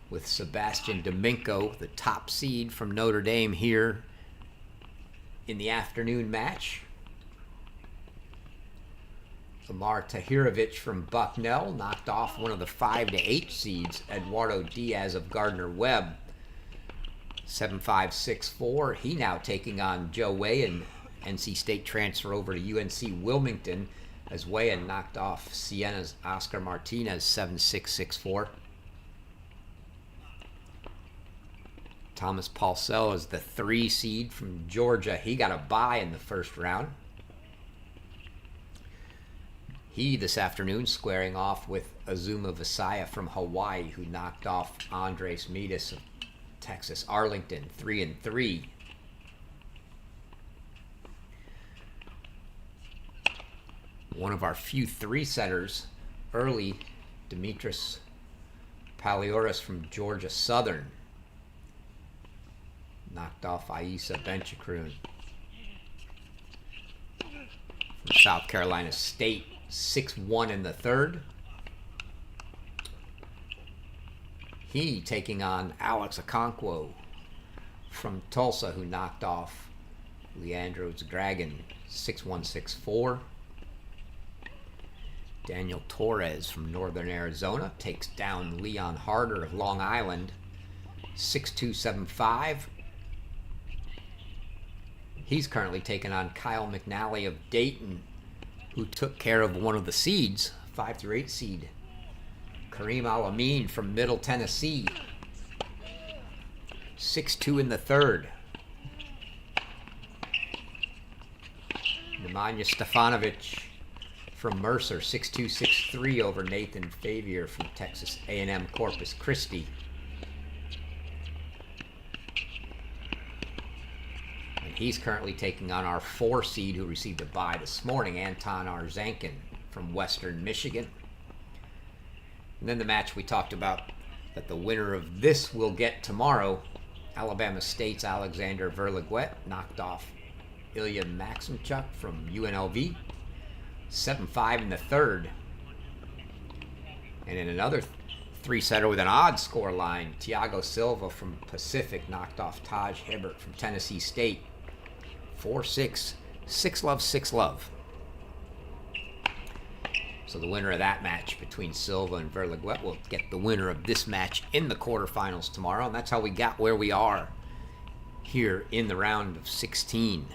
with Sebastian Domingo, the top seed from Notre Dame, here in the afternoon match. Lamar Tahirovic from Bucknell knocked off one of the 5-8 seeds, Eduardo Diaz of Gardner-Webb. 7-5, 6-4. He now taking on Joe Wayan, NC State transfer over to UNC Wilmington, as Wayan knocked off Siena's Oscar Martinez 7-6, 6-4. Thomas Paulsell is the 3 seed from Georgia. He got a bye in the first round. He, this afternoon, squaring off with Azuma Visaya from Hawaii, who knocked off Andres Midas of Texas Arlington, 3-3. One of our few 3-setters early, Dimitris Palioris from Georgia Southern, knocked off Aisa Benchikroon from South Carolina State, 6-1 in the third. He taking on Alex Okonkwo from Tulsa, who knocked off Leandro Dragon 6-1, 6-4. Daniel Torres from Northern Arizona takes down Leon Harder of Long Island 6-2, 7-5. He's currently taking on Kyle McNally of Dayton, who took care of one of the seeds, 5-8 seed, Kareem Al-Amin from Middle Tennessee, 6-2 in the third. Nemanja Stefanovic from Mercer, 6-2, 6-3 over Nathan Favier from Texas A&M Corpus Christi. And he's currently taking on our 4 seed who received a bye this morning, Anton Arzankin from Western Michigan. And then the match we talked about that the winner of this will get tomorrow, Alabama State's Alexander Verlaguet knocked off Ilya Maximchuk from UNLV, 7-5 in the third. And in another 3-setter with an odd score line, Thiago Silva from Pacific knocked off Taj Hibbert from Tennessee State, 4-6, 6-love, 6-love. So the winner of that match between Silva and Verlaguet will get the winner of this match in the quarterfinals tomorrow. And that's how we got where we are here in the round of 16.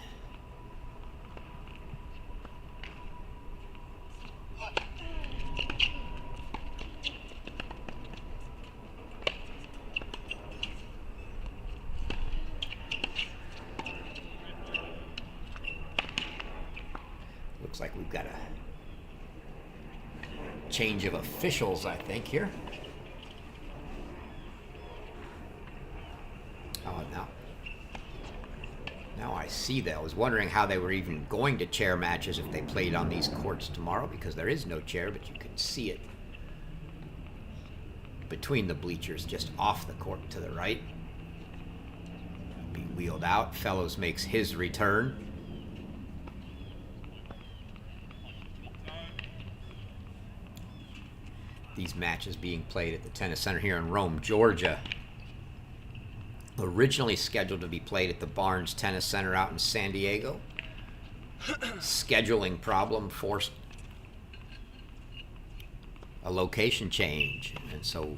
Looks like we've got a change of officials, I think, here. Oh, now I see that. I was wondering how they were even going to chair matches if they played on these courts tomorrow, because there is no chair, but you can see it between the bleachers, just off the court to the right. Be wheeled out. Fellows makes his return. These matches being played at the Tennis Center here in Rome, Georgia. Originally scheduled to be played at the Barnes Tennis Center out in San Diego. Scheduling problem forced a location change. And so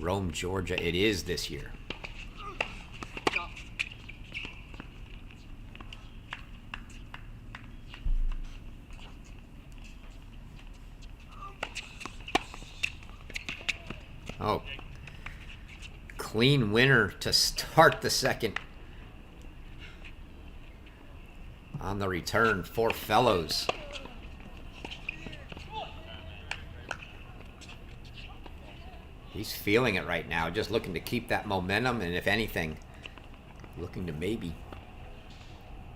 Rome, Georgia it is this year. Oh, clean winner to start the second. On the return for Fellows. He's feeling it right now, just looking to keep that momentum, and if anything, looking to maybe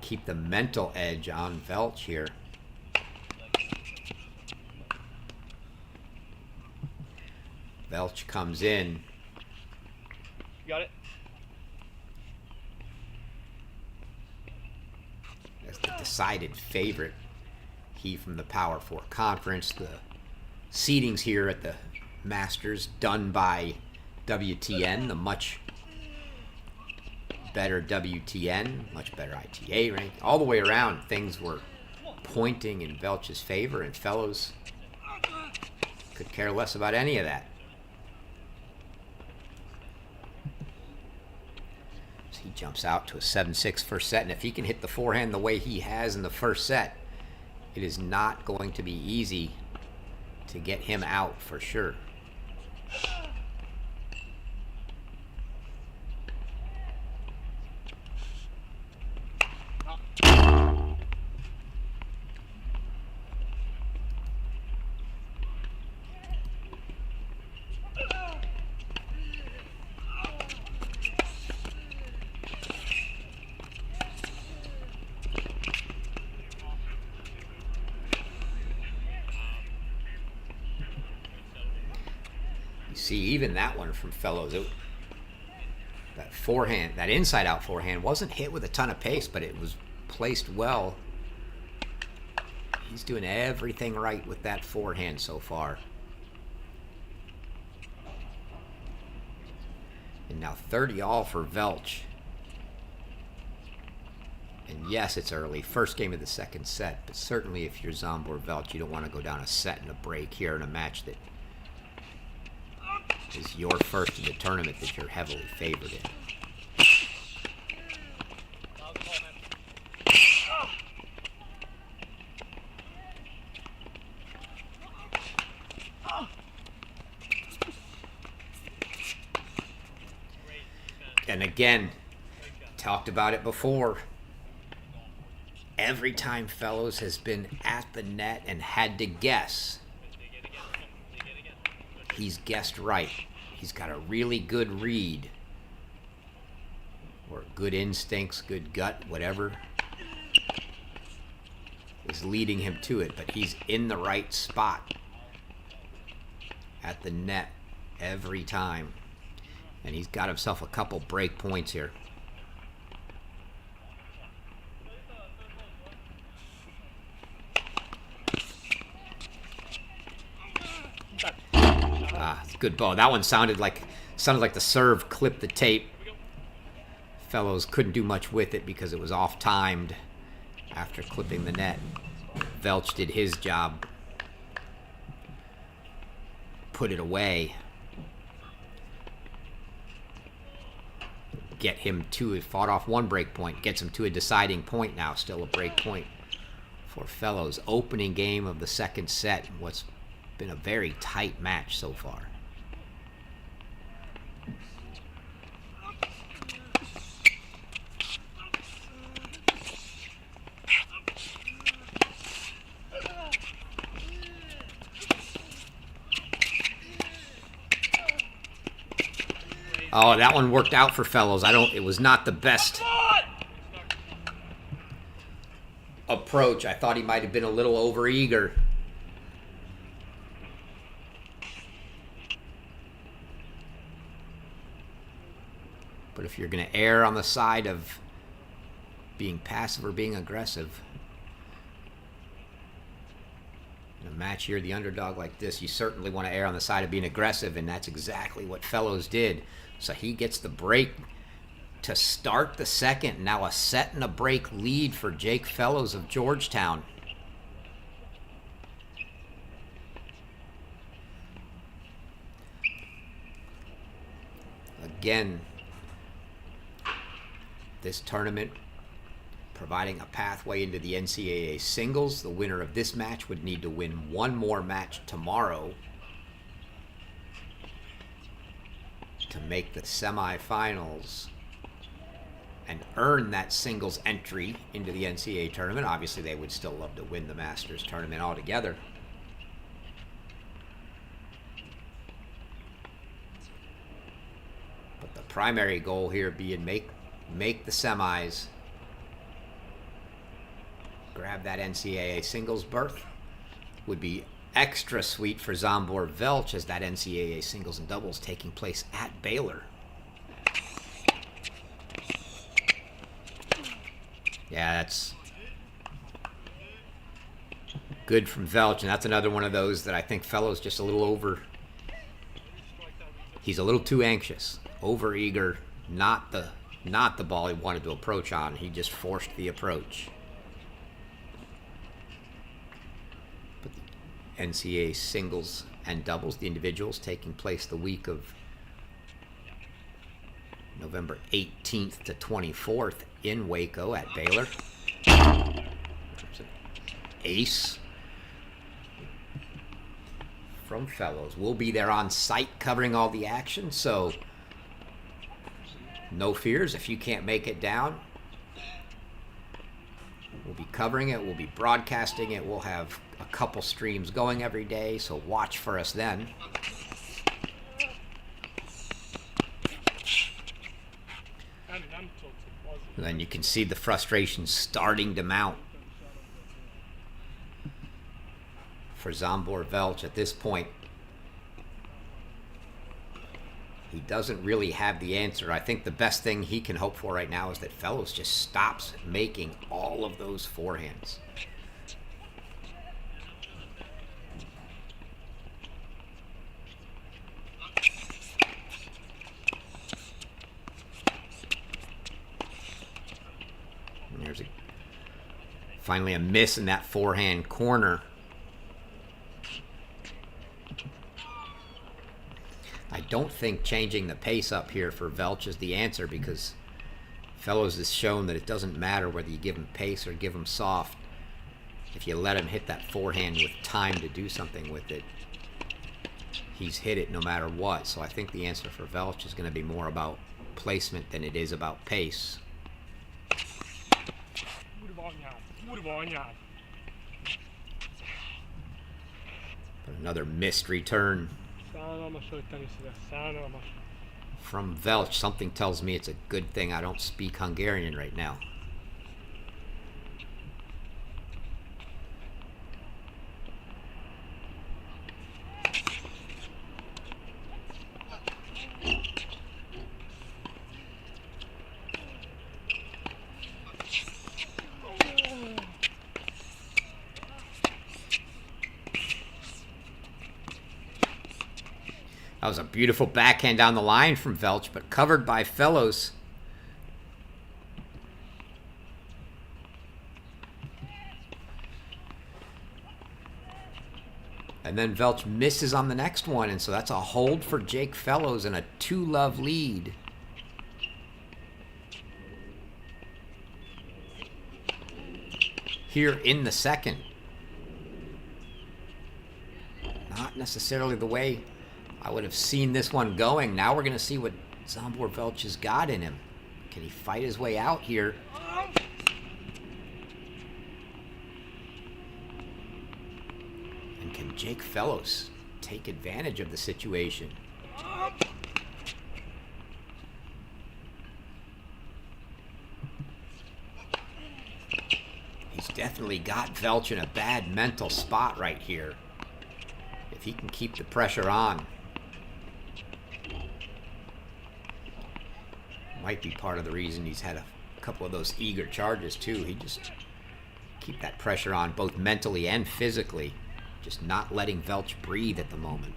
keep the mental edge on Velcz here. Velcz comes in. Got it. As the decided favorite. He from the Power 4 Conference. The seedings here at the Masters done by WTN, the much better WTN, much better ITA rank. All the way around, things were pointing in Velcz's favor, and Fellows could care less about any of that. He jumps out to a 7-6 first set, and if he can hit the forehand the way he has in the first set, it is not going to be easy to get him out for sure. See, even that one from Fellows, that forehand, that inside-out forehand wasn't hit with a ton of pace, but it was placed well. He's doing everything right with that forehand so far. And now 30 all for Velcz. And yes, it's early. First game of the second set. But certainly if you're Zsombor Velcz, you don't want to go down a set and a break here in a match that is your first in the tournament that you're heavily favored in. And again, talked about it before. Every time Velcz has been at the net and had to guess, he's guessed right. He's got a really good read, or good instincts, good gut, whatever is leading him to it. But he's in the right spot at the net every time. And he's got himself a couple break points here. It's a good ball. That one sounded like the serve clipped the tape. Velcz couldn't do much with it because it was off-timed after clipping the net. Velcz did his job. Put it away. Get him to it. Fought off one break point. Gets him to a deciding point now. Still a break point for Velcz. Opening game of the second set. What's been a very tight match so far. Oh, that one worked out for Velcz. It was not the best approach. I thought he might have been a little overeager. But if you're going to err on the side of being passive or being aggressive, in a match you're the underdog like this, you certainly want to err on the side of being aggressive, and that's exactly what Velcz did. So he gets the break to start the second. Now a set and a break lead for Jake Velcz of Georgetown. Again, this tournament providing a pathway into the NCAA singles. The winner of this match would need to win one more match tomorrow to make the semifinals and earn that singles entry into the NCAA tournament. Obviously, they would still love to win the Masters tournament altogether. But the primary goal here being make the semis, grab that NCAA singles berth. Would be extra sweet for Zsombor Velcz, as that NCAA singles and doubles taking place at Baylor. Yeah, that's good from Velcz, and that's another one of those that I think Velcz just a little over. He's a little too anxious, overeager, not the ball he wanted to approach on. He just forced the approach. But the NCAA singles and doubles, the individuals, taking place the week of November 18th to 24th in Waco at Baylor. Ace from Velcz. We'll be there on site covering all the action, so no fears if you can't make it down. We'll be covering it. We'll be broadcasting it. We'll have a couple streams going every day, so watch for us then. And then you can see the frustration starting to mount for Zsombor Velcz at this point. He doesn't really have the answer. I think the best thing he can hope for right now is that Velcz just stops making all of those forehands. Finally a miss in that forehand corner. I don't think changing the pace up here for Velcz is the answer, because Fellows has shown that it doesn't matter whether you give him pace or give him soft. If you let him hit that forehand with time to do something with it, he's hit it no matter what. So I think the answer for Velcz is going to be more about placement than it is about pace. But another missed return from Velcz. Something tells me it's a good thing I don't speak Hungarian right now. That was a beautiful backhand down the line from Velcz, but covered by Fellows. And then Velcz misses on the next one, and so that's a hold for Jake Fellows and a 2-love lead. Here in the second. Not necessarily the way I would have seen this one going. Now we're going to see what Zsombor Velcz has got in him. Can he fight his way out here? And can Jake Fellows take advantage of the situation? He's definitely got Velcz in a bad mental spot right here. If he can keep the pressure on, might be part of the reason he's had a couple of those eager charges too. He just keep that pressure on both mentally and physically, just not letting Velcz breathe at the moment.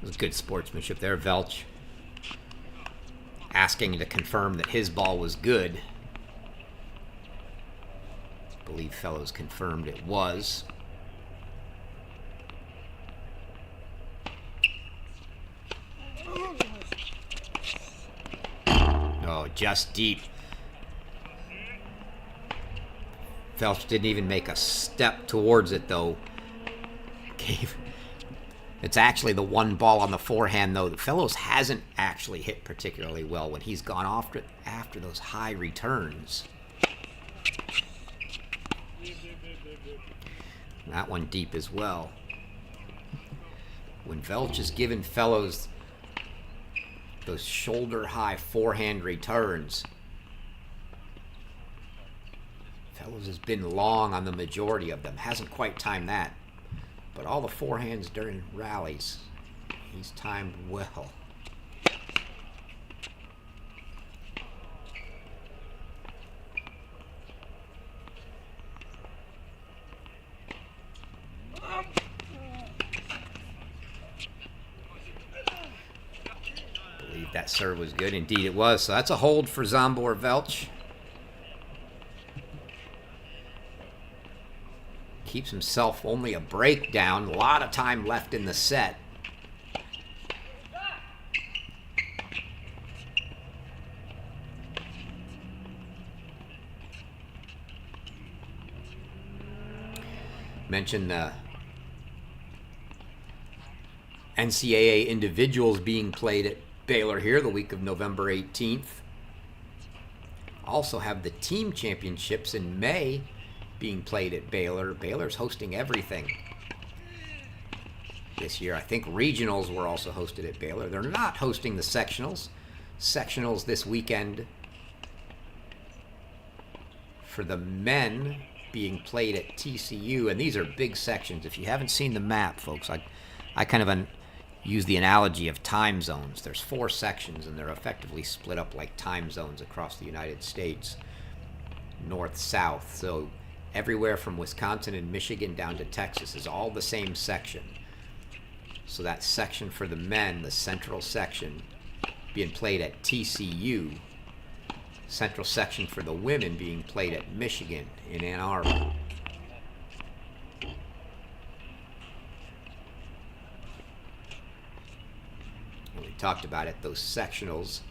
It was good sportsmanship there, Velcz asking to confirm that his ball was good. I believe Fellows confirmed it was. Oh, just deep. Velcz didn't even make a step towards it, though. It's actually the one ball on the forehand, though, that Fellows hasn't actually hit particularly well when he's gone after those high returns. That one deep as well. When Velcz is giving Fellows those shoulder-high forehand returns, Fellows has been long on the majority of them. Hasn't quite timed that. But all the forehands during rallies, he's timed well. I believe that serve was good. Indeed it was. So that's a hold for Zsombor Velcz. Keeps himself only a break down. A lot of time left in the set. Mentioned the NCAA individuals being played at Baylor here the week of November 18th. Also have the team championships in May being played at Baylor. Baylor's hosting everything this year. I think regionals were also hosted at Baylor. They're not hosting the sectionals. Sectionals this weekend for the men being played at TCU, and these are big sections. If you haven't seen the map, folks, I kind of use the analogy of time zones. There's 4 sections, and they're effectively split up like time zones across the United States, north, south. So everywhere from Wisconsin and Michigan down to Texas is all the same section. So that section for the men, the central section, being played at TCU. Central section for the women being played at Michigan in Ann Arbor. We talked about it, those sectionals,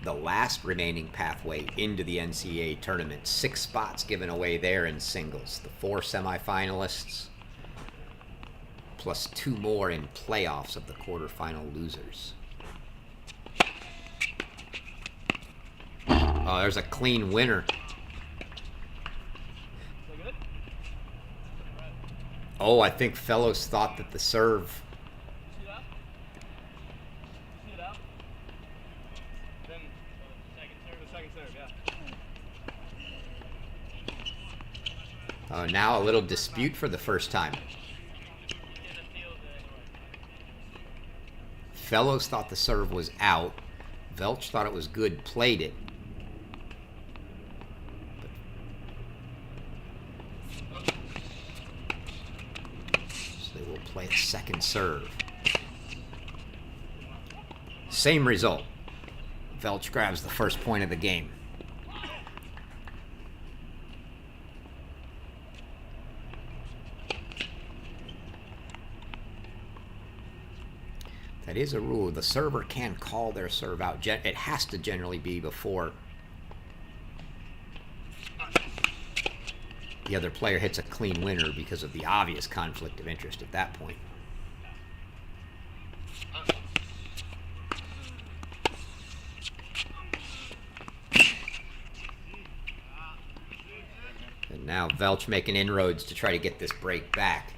the last remaining pathway into the NCAA tournament. 6 spots given away there in singles. The 4 semifinalists, plus 2 more in playoffs of the quarterfinal losers. Oh, there's a clean winner. Oh, I think Velcz thought that the serve. Now a little dispute for the first time. Velcz thought the serve was out. Velcz thought it was good, played it. So they will play a second serve. Same result. Velcz grabs the first point of the game. That is a rule. The server can call their serve out. It has to generally be before the other player hits a clean winner because of the obvious conflict of interest at that point. And now Velcz making inroads to try to get this break back.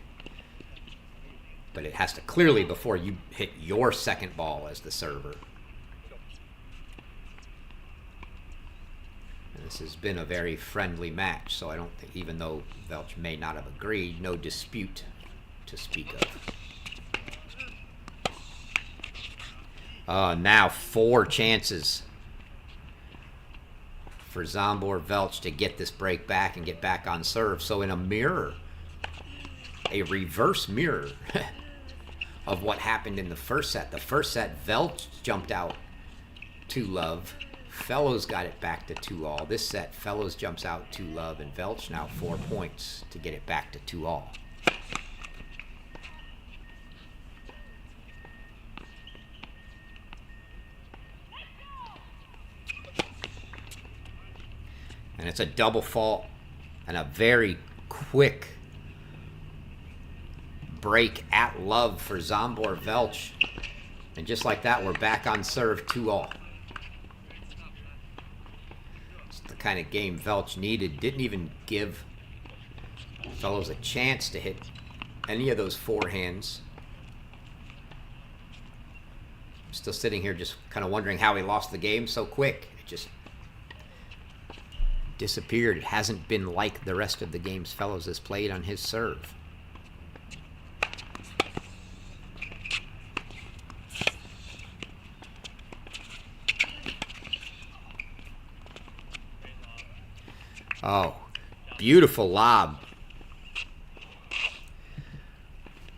But it has to clearly before you hit your second ball as the server. And this has been a very friendly match, so I don't think, even though Velcz may not have agreed, no dispute to speak of. Now 4 chances for Zsombor Velcz to get this break back and get back on serve. So in a mirror, a reverse mirror of what happened in the first set. The first set, Velcz jumped out 2-love. Velcz got it back to 2-all. This set, Velcz jumps out 2-love, and Velcz now 4 points to get it back to 2-all. And it's a double fault and a very quick break at love for Zsombor Velcz. And just like that, we're back on serve 2-all. It's the kind of game Velcz needed. Didn't even give Velcz a chance to hit any of those forehands. I'm still sitting here just kind of wondering how he lost the game so quick. It just disappeared. It hasn't been like the rest of the games Velcz has played on his serve. Oh, beautiful lob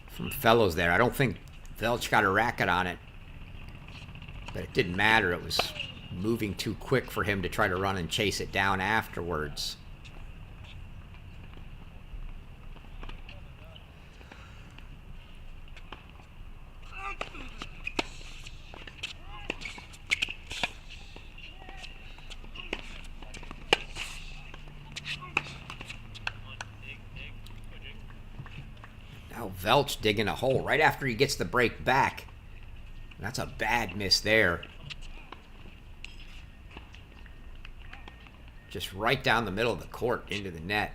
from Velcz there. I don't think Velcz got a racket on it, but it didn't matter. It was moving too quick for him to try to run and chase it down afterwards. Now Velcz digging a hole right after he gets the break back. That's a bad miss there. Just right down the middle of the court into the net.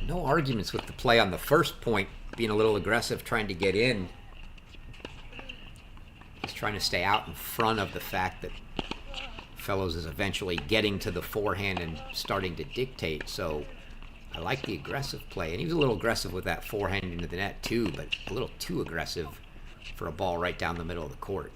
No arguments with the play on the first point, being a little aggressive, trying to get in. He's trying to stay out in front of the fact that Velcz is eventually getting to the forehand and starting to dictate. So I like the aggressive play. And he was a little aggressive with that forehand into the net too, but a little too aggressive for a ball right down the middle of the court.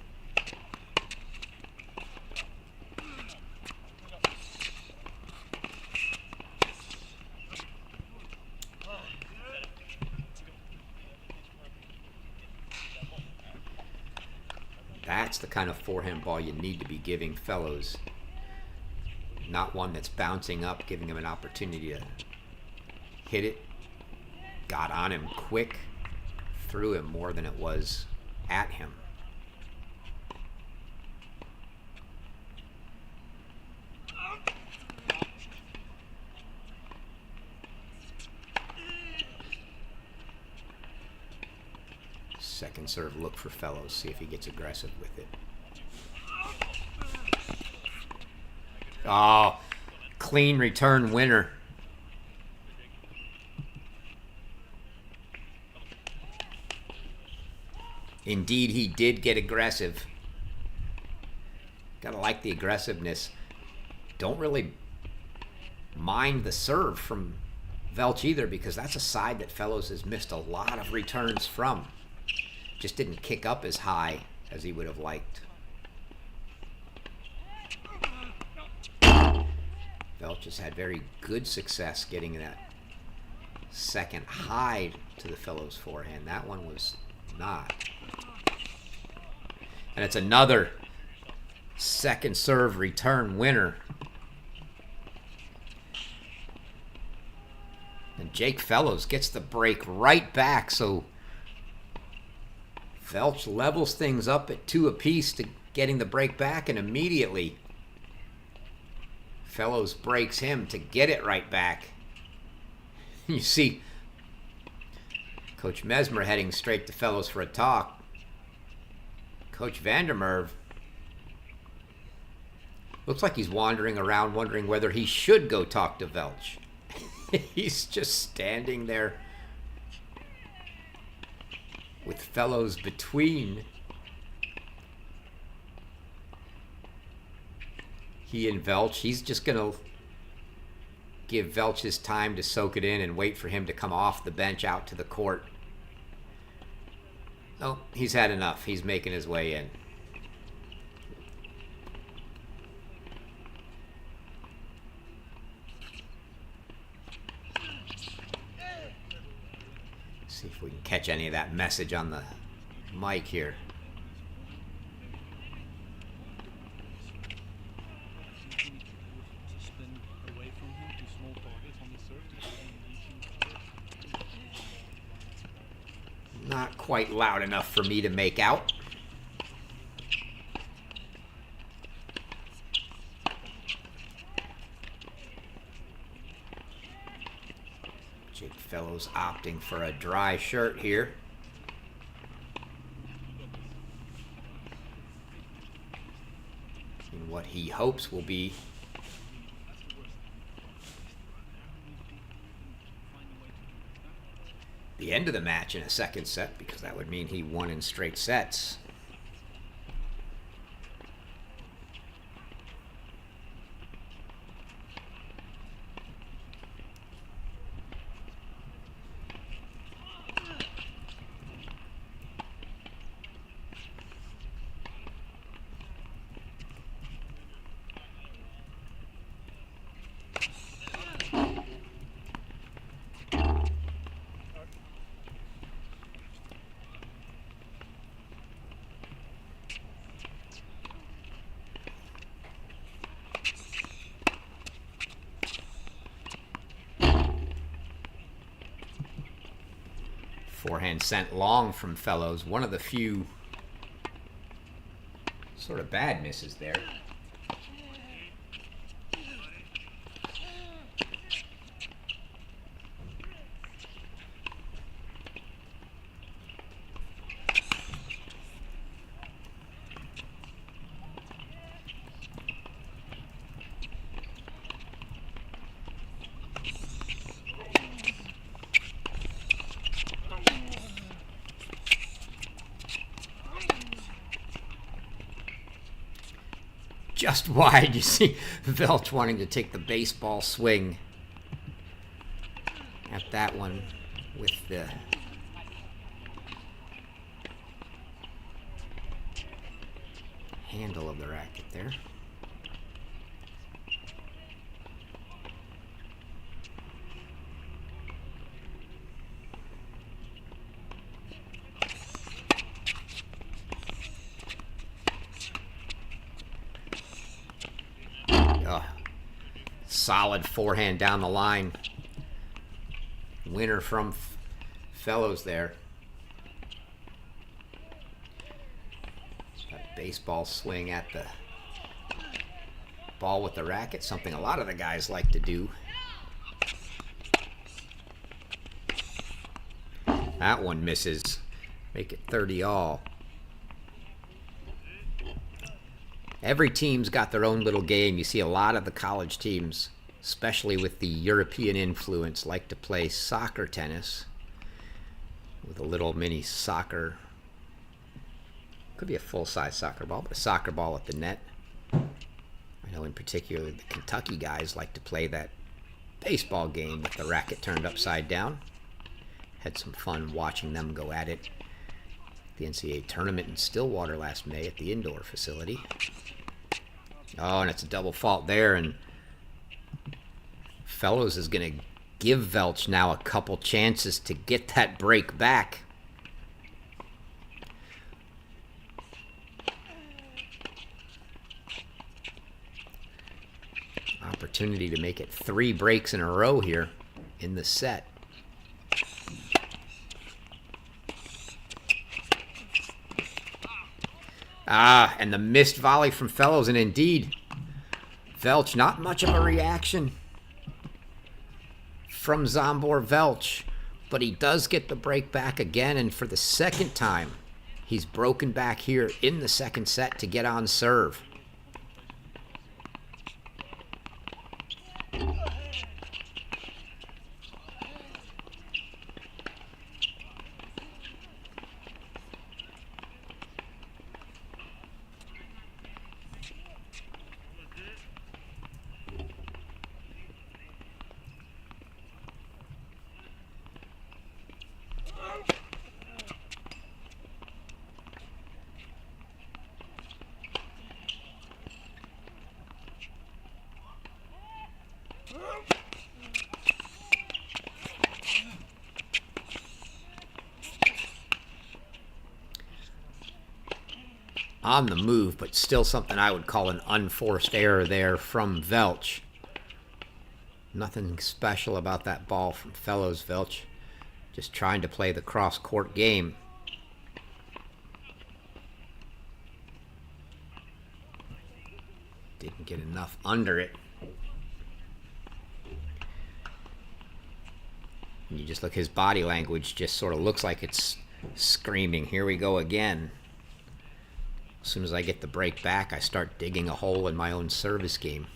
That's the kind of forehand ball you need to be giving Velcz. Not one that's bouncing up, giving him an opportunity to hit it. Got on him quick. Threw him more than it was at him. Second serve look for Velcz. See if he gets aggressive with it. Oh, clean return winner. Indeed, he did get aggressive. Gotta like the aggressiveness. Don't really mind the serve from Velcz either, because that's a side that Velcz has missed a lot of returns from. Just didn't kick up as high as he would have liked. Velcz has had very good success getting that second high to the Velcz forehand. That one was not. And it's another second serve return winner. And Jake Velcz gets the break right back, so Velcz levels things up at 2 apiece to getting the break back, and immediately Velcz breaks him to get it right back. You see Coach Mesmer heading straight to Velcz for a talk. Coach Vandermeer looks like he's wandering around wondering whether he should go talk to Velcz. He's just standing there with Velcz between he and Velcz. He's just going to give Velcz his time to soak it in and wait for him to come off the bench out to the court. Oh, he's had enough. He's making his way in. See if we can catch any of that message on the mic here. Not quite loud enough for me to make out. Jake Velcz opting for a dry shirt here. In what he hopes will be the end of the match in a second set, because that would mean he won in straight sets. Forehand sent long from Velcz. One of the few sort of bad misses there. Just wide. You see Velcz wanting to take the baseball swing at that one with the handle of the racket there. solid forehand down the line. Winner from Velcz there. That baseball swing at the ball with the racket, something a lot of the guys like to do. That one misses. Make it 30 all. Every team's got their own little game. You see a lot of the college teams, especially with the European influence, like to play soccer tennis with a little mini soccer. Could be a full-size soccer ball, but a soccer ball at the net. I know in particular the Kentucky guys like to play that baseball game with the racket turned upside down. Had some fun watching them go at it. The NCAA tournament in Stillwater last May at the indoor facility. Oh, and it's a double fault there, and Velcz is going to give Velcz now a couple chances to get that break back. Opportunity to make it 3 breaks in a row here in the set. Ah, and the missed volley from Velcz, and indeed, Velcz, not much of a reaction from Zsombor Velcz, but he does get the break back again, and for the second time, he's broken back here in the second set to get on serve. On the move, but still something I would call an unforced error there from Velcz. Nothing special about that ball from Velcz. Just trying to play the cross-court game. Didn't get enough under it. And you just look, his body language just sort of looks like it's screaming, here we go again. As soon as I get the break back, I start digging a hole in my own service game.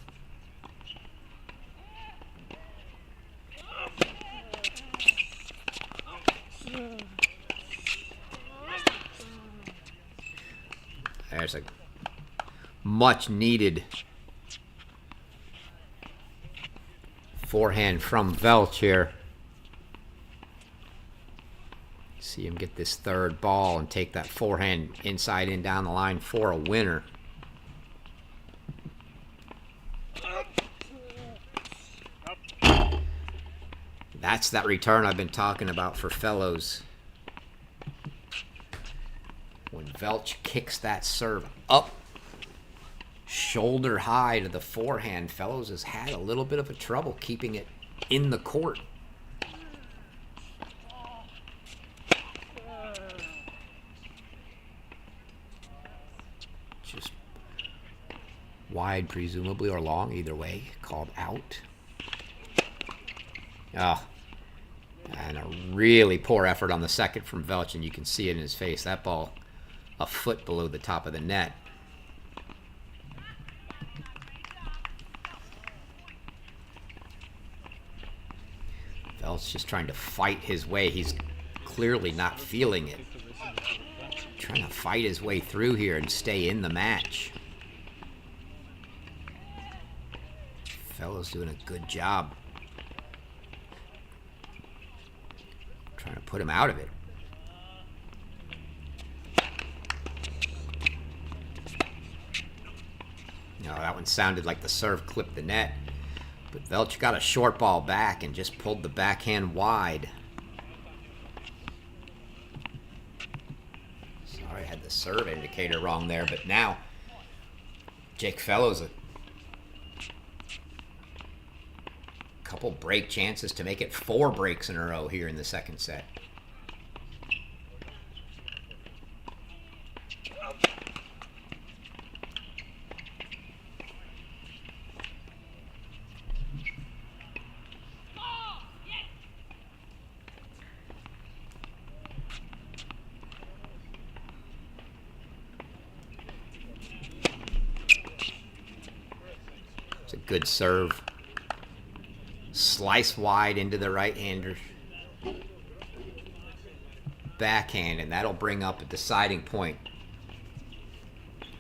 There's a much needed forehand from Velcz here. See him get this third ball and take that forehand inside in down the line for a winner. That's that return I've been talking about for Velcz. When Velcz kicks that serve up, shoulder high to the forehand, Velcz has had a little bit of a trouble keeping it in the court. Just wide, presumably, or long, either way, called out. Oh, and a really poor effort on the second from Velcz, and you can see it in his face. That ball a foot below the top of the net. Velcz just trying to fight his way. He's clearly not feeling it. Trying to fight his way through here and stay in the match. Velcz doing a good job. Trying to put him out of it. No, that one sounded like the serve clipped the net. But Velcz got a short ball back and just pulled the backhand wide. Sorry, I had the serve indicator wrong there, but now Jake Velcz Couple break chances to make it 4 breaks in a row here in the second set. It's a good serve. Slice wide into the right-hander. Backhand, and that'll bring up a deciding point.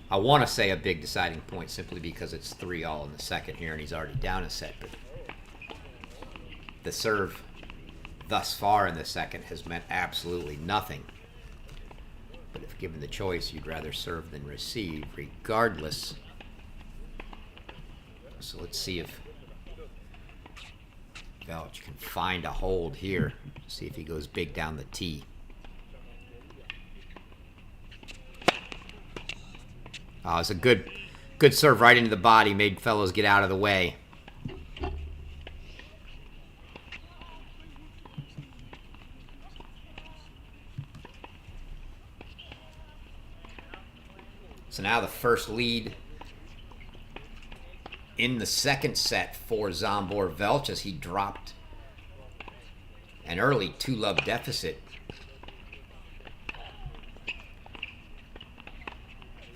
I want to say a big deciding point simply because it's 3-all in the second here, and he's already down a set. But the serve thus far in the second has meant absolutely nothing. But if given the choice, you'd rather serve than receive, regardless. So let's see if Velcz can find a hold here. See if he goes big down the tee. Oh, it's a good serve right into the body. Made fellows get out of the way. So now the first lead in the second set for Zsombor Velcz as he dropped an early 2-love deficit.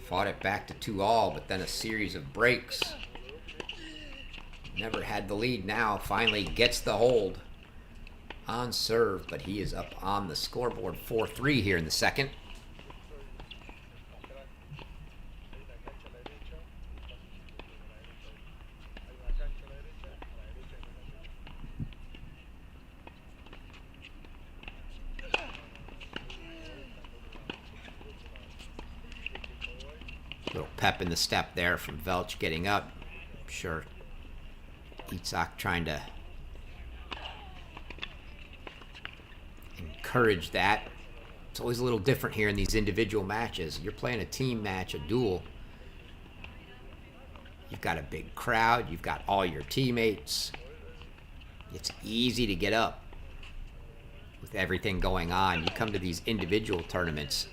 Fought it back to 2-all, but then a series of breaks. Never had the lead now. Finally gets the hold on serve, but he is up on the scoreboard 4-3 here in the second. Little pep in the step there from Velcz getting up. I'm sure ITA trying to encourage that. It's always a little different here in these individual matches. You're playing a team match, a duel. You've got a big crowd. You've got all your teammates. It's easy to get up with everything going on. You come to these individual tournaments,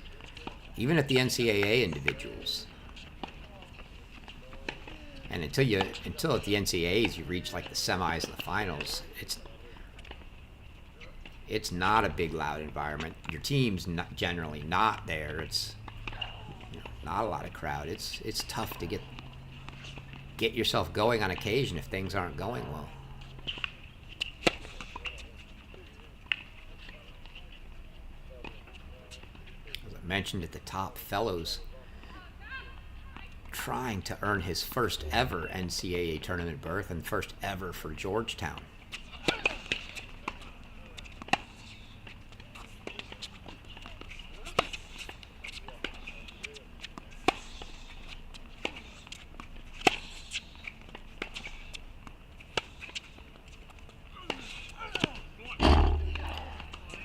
even at the NCAA individuals. And until at the NCAAs you reach like the semis and the finals, it's not a big loud environment. Your team's not generally not there. It's not a lot of crowd. It's tough to get yourself going on occasion if things aren't going well. As I mentioned at the top, fellows trying to earn his first ever NCAA tournament berth and first ever for Georgetown.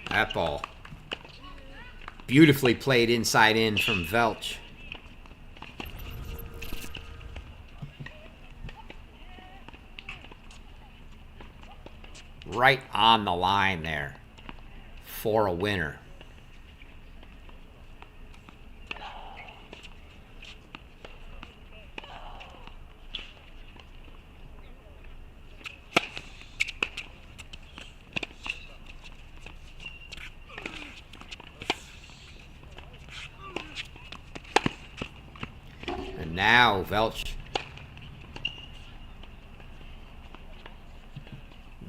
That ball beautifully played inside in from Velcz. Right on the line there for a winner. And now Velcz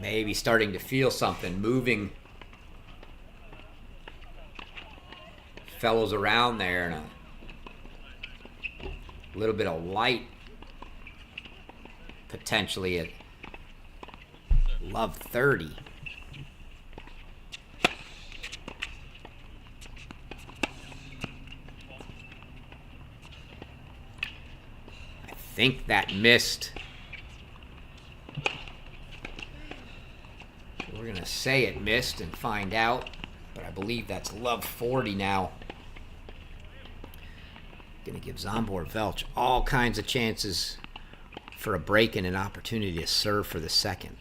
maybe starting to feel something, moving fellows around there, and a little bit of light potentially at love 30. I think that missed. We're going to say it missed and find out, but I believe that's love 40 now. Going to give Zsombor Velcz all kinds of chances for a break and an opportunity to serve for the second.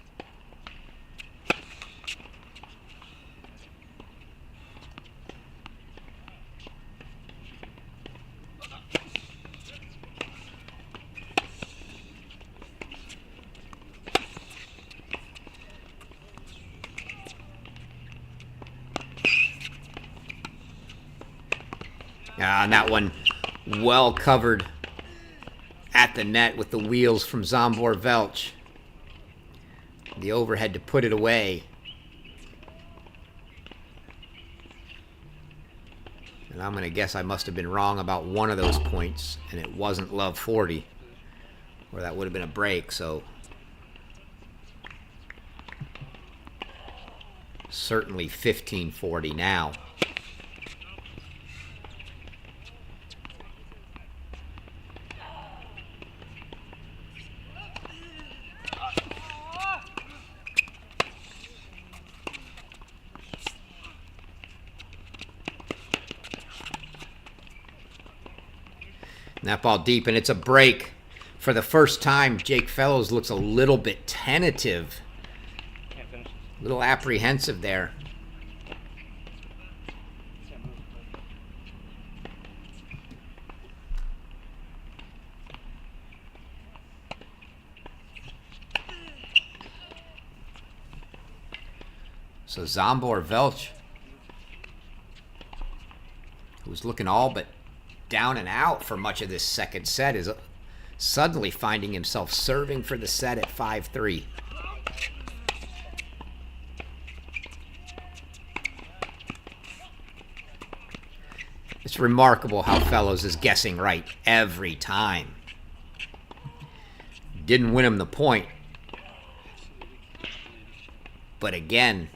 And that one well covered at the net with the wheels from Zsombor Velcz. The overhead to put it away. And I'm going to guess I must have been wrong about one of those points, and it wasn't love 40, or that would have been a break, so certainly 15-40 now. And that ball deep, and it's a break. For the first time, Jake Fellows looks a little bit tentative. A little apprehensive there. So Zsombor Velcz, who was looking all but down and out for much of this second set, is suddenly finding himself serving for the set at 5-3. It's remarkable how Fellows is guessing right every time. Didn't win him the point. But again,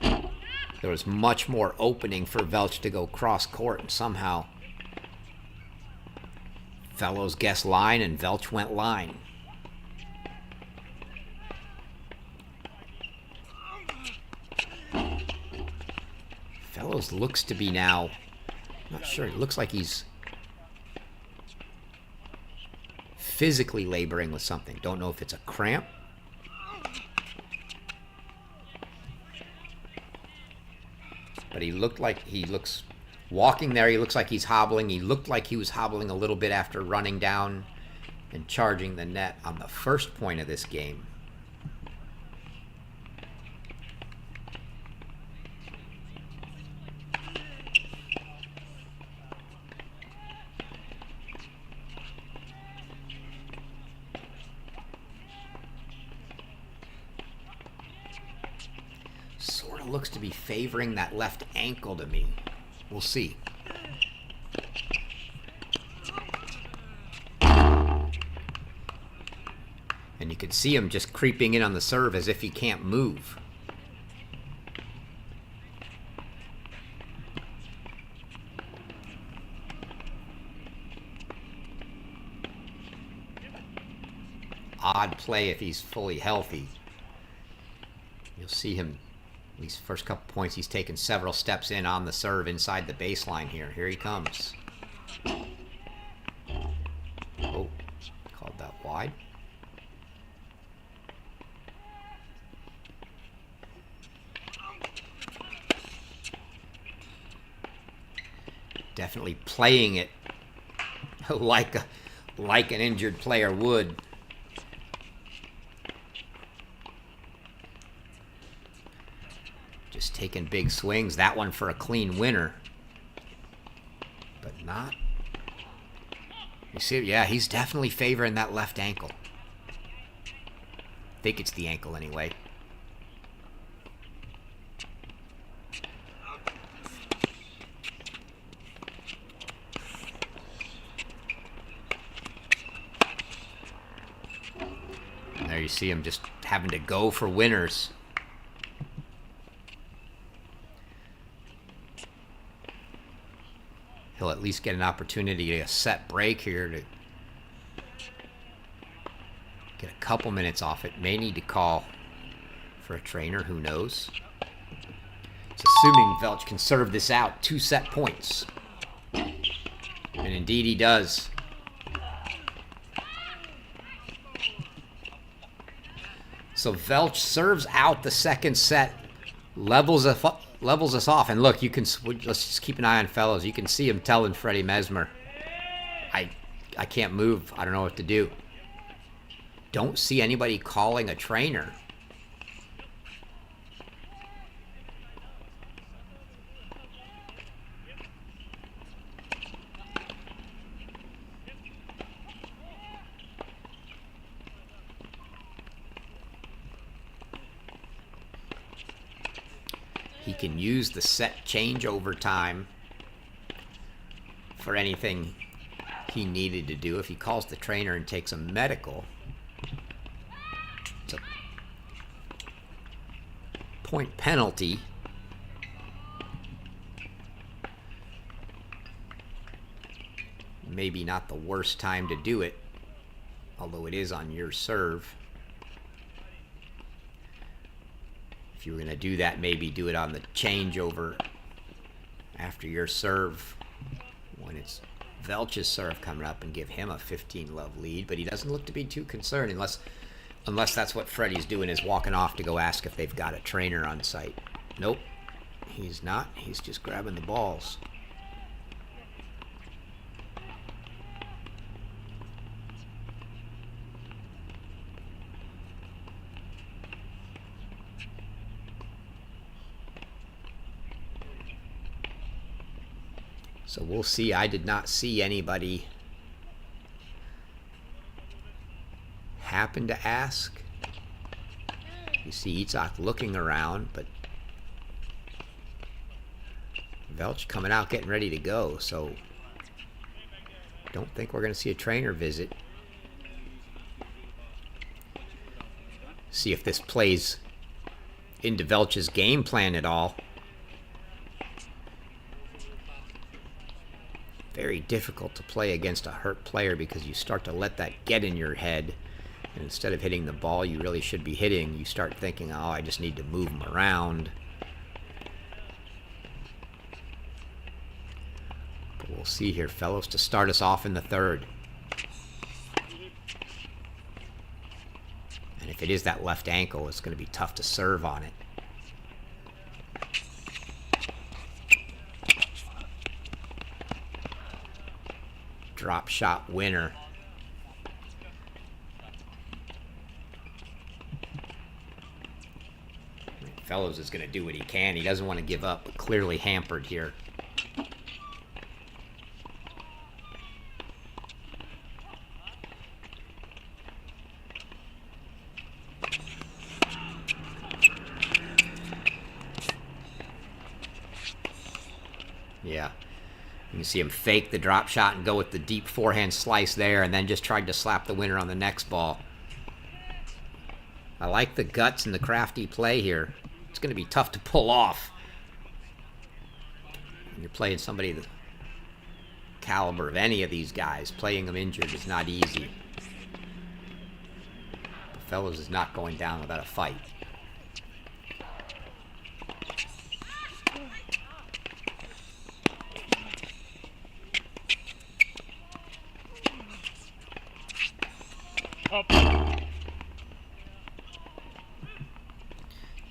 there was much more opening for Velcz to go cross court, and somehow Fellows guessed line and Velcz went line. Fellows looks to be now, not sure, it looks like he's physically laboring with something. Don't know if it's a cramp. But he looks walking there, he looks like he's hobbling. He looked like he was hobbling a little bit after running down and charging the net on the first point of this game. Sort of looks to be favoring that left ankle to me. We'll see. And you can see him just creeping in on the serve as if he can't move. Odd play if he's fully healthy. You'll see him, at least first couple points, he's taken several steps in on the serve inside the baseline here. Here he comes. Oh, called that wide. Definitely playing it like an injured player would. Just taking big swings. That one for a clean winner. But not. You see, yeah, he's definitely favoring that left ankle. I think it's the ankle anyway. And there you see him just having to go for winners. He'll at least get an opportunity to a set break here to get a couple minutes off it. May need to call for a trainer, who knows. It's assuming Velcz can serve this out. 2 set points. And indeed he does. So Velcz serves out the second set, levels us off. And look, let's just keep an eye on Fellows. You can see him telling Freddie Mesmer, I can't move. I don't know what to do. Don't see anybody calling a trainer. can use the set changeover time for anything he needed to do. If he calls the trainer and takes a medical, it's a point penalty. Maybe not the worst time to do it, although it is on your serve. If you were going to do that, maybe do it on the changeover after your serve when it's Velcz's serve coming up and give him a 15-love lead. But he doesn't look to be too concerned unless that's what Freddie's doing, is walking off to go ask if they've got a trainer on site. Nope, he's not. He's just grabbing the balls. So we'll see. I did not see anybody happen to ask. You see Itzhak looking around, but Velcz coming out getting ready to go. So don't think we're going to see a trainer visit. See if this plays into Velcz's game plan at all. Very difficult to play against a hurt player because you start to let that get in your head. And instead of hitting the ball you really should be hitting, you start thinking, oh, I just need to move him around. But we'll see here. Fellows to start us off in the third. And if it is that left ankle, it's going to be tough to serve on it. Drop shot winner. Fellows is going to do what he can. He doesn't want to give up, but clearly hampered here. Yeah. You can see him fake the drop shot and go with the deep forehand slice there, and then just tried to slap the winner on the next ball. I like the guts and the crafty play here. It's going to be tough to pull off. When you're playing somebody the caliber of any of these guys, playing them injured is not easy. But Fellows is not going down without a fight.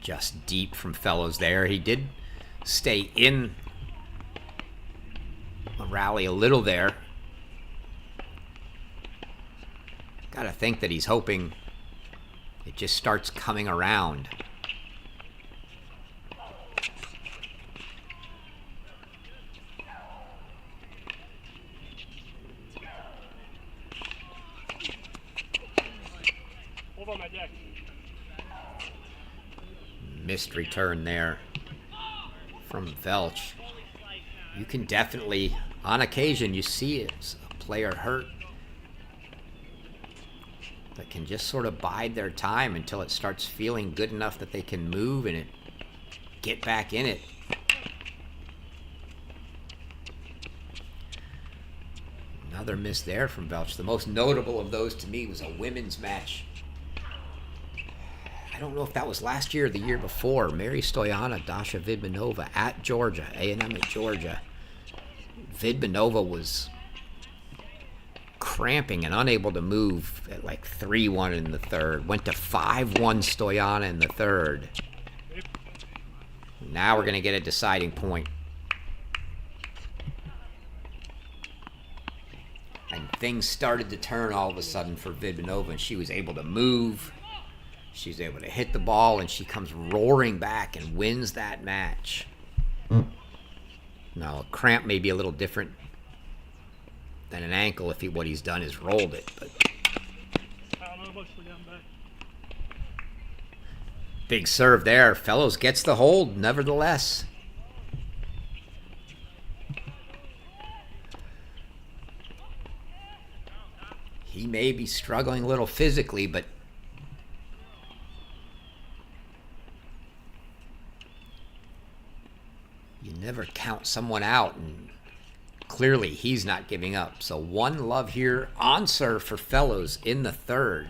Just deep from Fellows there. He did stay in a rally a little there. Gotta think that he's hoping it just starts coming around. Missed return there from Velcz. You can definitely, on occasion, you see it's a player hurt that can just sort of bide their time until it starts feeling good enough that they can move and get back in it. Another miss there from Velcz. The most notable of those to me was a women's match. I don't know if that was last year or the year before. Mary Stoyana, Dasha Vidmanova at Georgia, A&M at Georgia. Vidmanova was cramping and unable to move at like 3-1 in the third. Went to 5-1 Stoyana in the third. Now we're going to get a deciding point. And things started to turn all of a sudden for Vidmanova, and she was able to move. She's able to hit the ball, and she comes roaring back and wins that match. Now, a cramp may be a little different than an ankle if what he's done is rolled it. But Big serve there. Fellows gets the hold, nevertheless. He may be struggling a little physically, but you never count someone out, and clearly he's not giving up. So 1-love here on serve for Fellows in the third.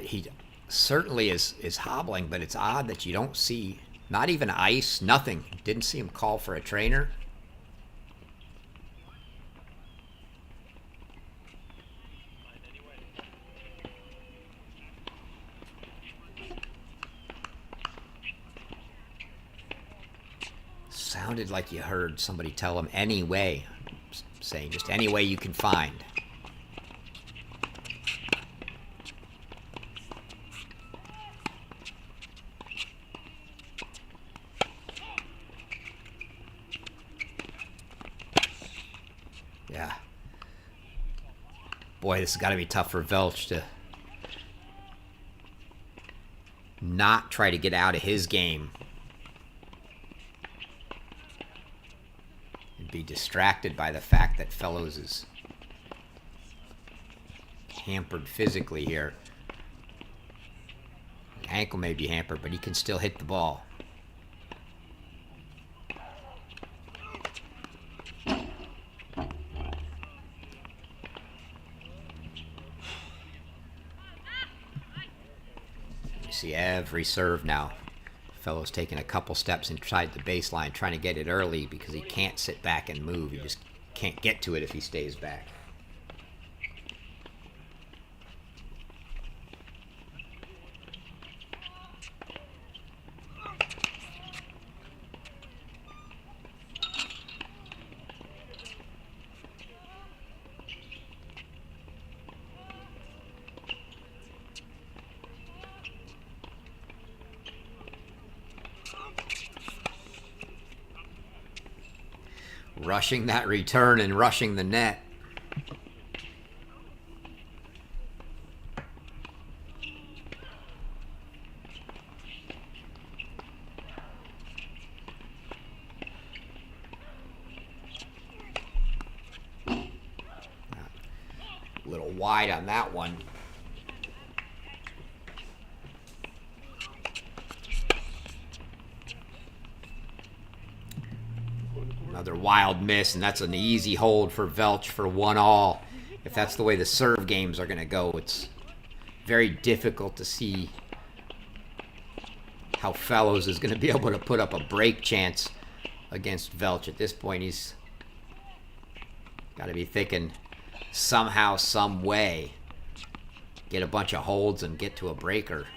He certainly is hobbling, but it's odd that you don't see, not even ice, nothing. Didn't see him call for a trainer. Sounded like you heard somebody tell him anyway, saying just any way you can find. Yeah. Boy, this has got to be tough for Velcz to not try to get out of his game and be distracted by the fact that Fellows is hampered physically here. The ankle may be hampered, but he can still hit the ball. See every serve now. Fellows taking a couple steps inside the baseline, trying to get it early because he can't sit back and move. He just can't get to it if he stays back. Rushing that return and rushing the net. A little wide on that one. Another wild miss, and that's an easy hold for Velcz for 1-all. If that's the way the serve games are going to go, it's very difficult to see how Fellows is going to be able to put up a break chance against Velcz. At this point, he's got to be thinking somehow, some way, get a bunch of holds and get to a breaker.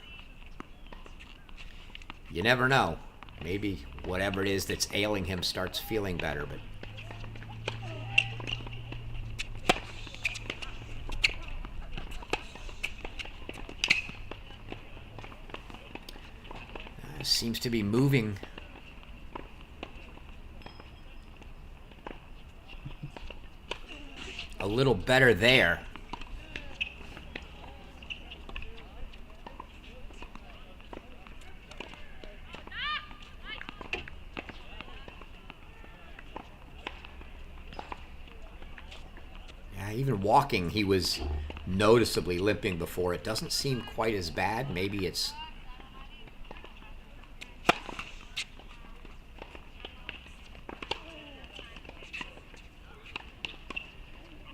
You never know. Maybe whatever it is that's ailing him starts feeling better, but seems to be moving a little better there. Even walking, he was noticeably limping before. It doesn't seem quite as bad. Maybe it's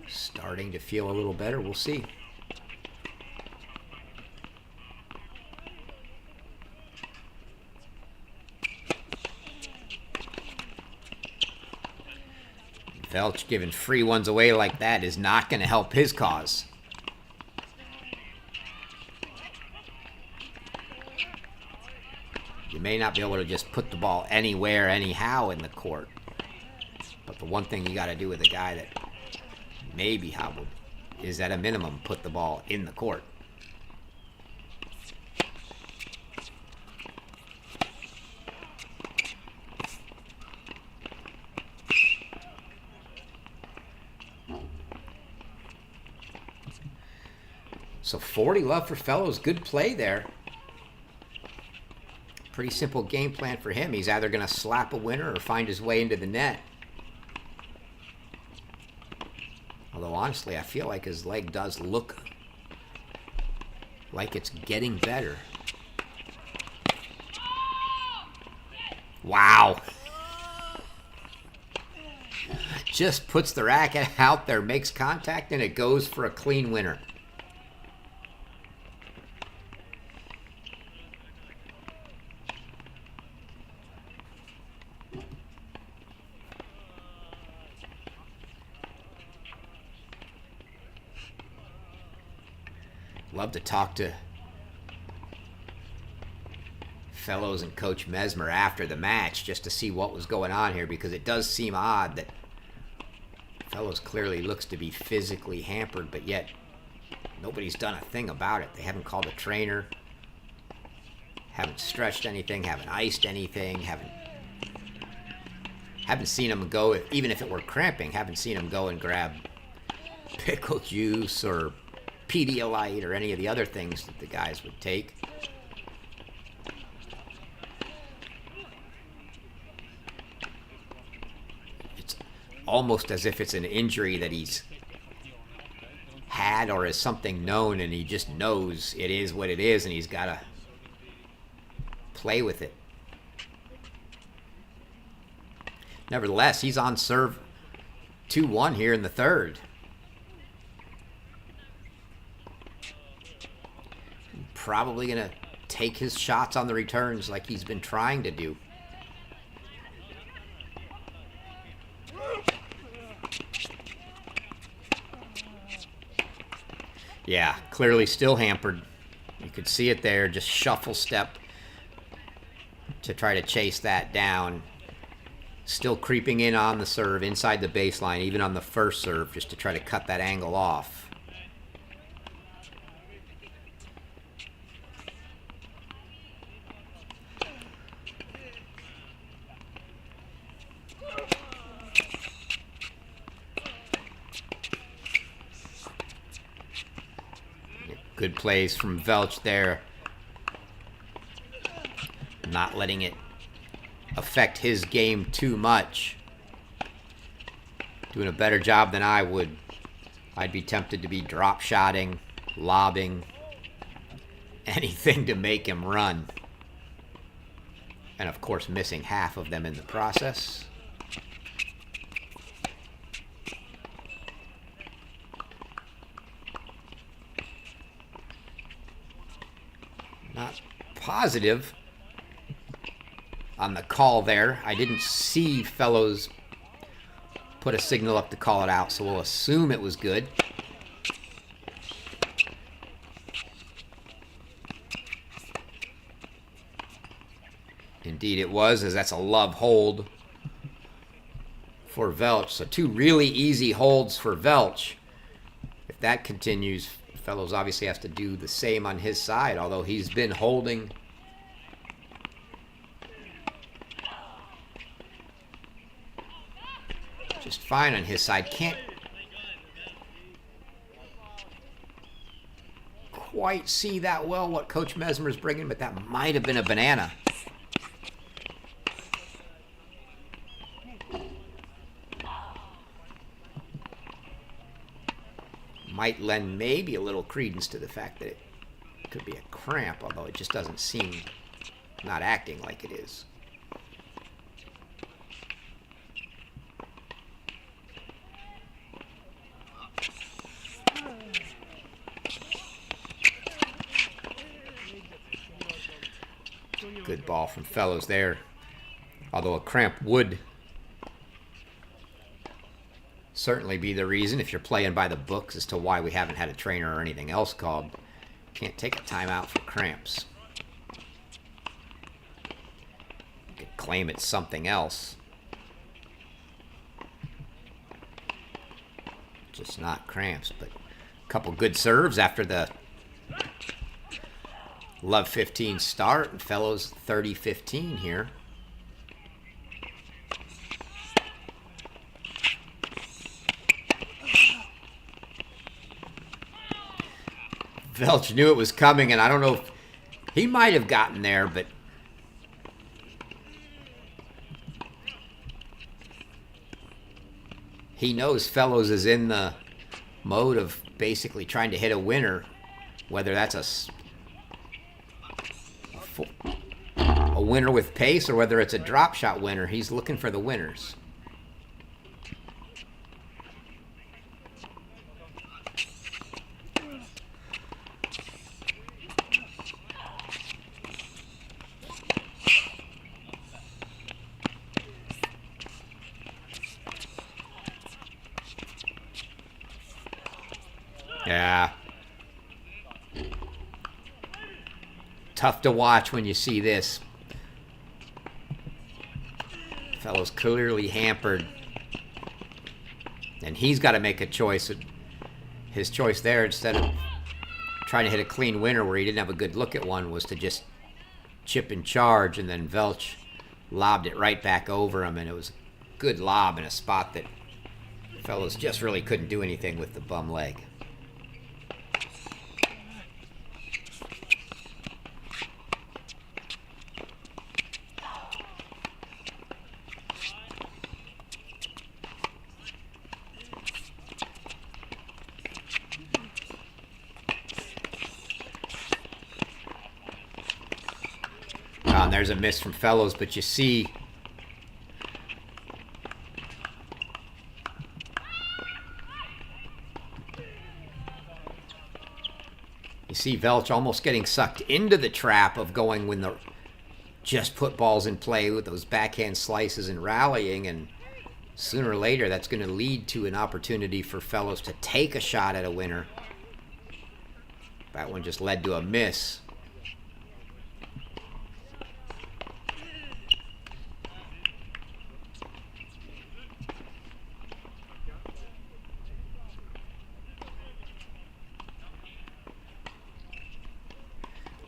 starting to feel a little better. We'll see. Velcz giving free ones away like that is not going to help his cause. You may not be able to just put the ball anywhere, anyhow in the court. But the one thing you got to do with a guy that may be hobbled is at a minimum put the ball in the court. So 40 love for Fellows. Good play there. Pretty simple game plan for him. He's either going to slap a winner or find his way into the net. Although, honestly, I feel like his leg does look like it's getting better. Wow. Just puts the racket out there, makes contact, and it goes for a clean winner. Love to talk to Fellows and Coach Mesmer after the match just to see what was going on here, because it does seem odd that Fellows clearly looks to be physically hampered, but yet nobody's done a thing about it. They haven't called a trainer, haven't stretched anything, haven't iced anything, haven't seen him go, even if it were cramping, haven't seen him go and grab pickle juice or Pedialyte or any of the other things that the guys would take. It's almost as if it's an injury that he's had or is something known, and he just knows it is what it is, and he's got to play with it. Nevertheless, he's on serve 2-1 here in the third. Probably going to take his shots on the returns like he's been trying to do. Yeah, clearly still hampered. You could see it there, just shuffle step to try to chase that down. Still creeping in on the serve, inside the baseline, even on the first serve, just to try to cut that angle off. Good plays from Velcz there. Not letting it affect his game too much. Doing a better job than I would. I'd be tempted to be drop shotting, lobbing, anything to make him run. And of course missing half of them in the process. Not positive on the call there. I didn't see Fellows put a signal up to call it out, so we'll assume it was good. Indeed it was, as that's a love hold for Velcz. So two really easy holds for Velcz. If that continues, Fellows obviously has to do the same on his side, although he's been holding just fine on his side. Can't quite see that well what Coach Mesmer's bringing, but that might have been a banana. Might lend maybe a little credence to the fact that it could be a cramp, although it just doesn't seem not acting like it is. Good ball from Fellows there, although a cramp would certainly be the reason, if you're playing by the books, as to why we haven't had a trainer or anything else called. Can't take a timeout for cramps. You could claim it's something else. Just not cramps, but a couple good serves after the Love 15 start. And Fellows 30-15 here. Velcz knew it was coming, and I don't know if he might have gotten there, but he knows Fellows is in the mode of basically trying to hit a winner, whether that's a winner with pace or whether it's a drop shot winner. He's looking for the winners. Yeah. Tough to watch when you see this. Fellow's clearly hampered. And he's got to make a choice. His choice there, instead of trying to hit a clean winner where he didn't have a good look at one, was to just chip and charge. And then Velcz lobbed it right back over him. And it was a good lob in a spot that Fellows just really couldn't do anything with the bum leg. And there's a miss from Fellows, but you see Velcz almost getting sucked into the trap of going when the just put balls in play with those backhand slices and rallying, and sooner or later that's going to lead to an opportunity for Fellows to take a shot at a winner. That one just led to a miss.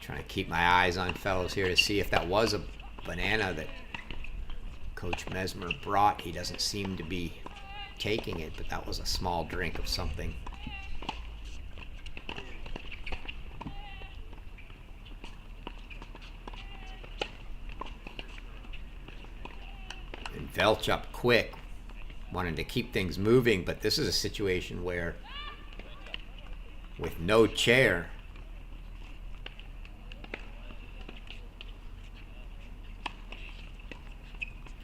Trying to keep my eyes on Fellows here to see if that was a banana that Coach Mesmer brought. He doesn't seem to be taking it, but that was a small drink of something. And Velcz up quick, wanted to keep things moving, but this is a situation where with no chair,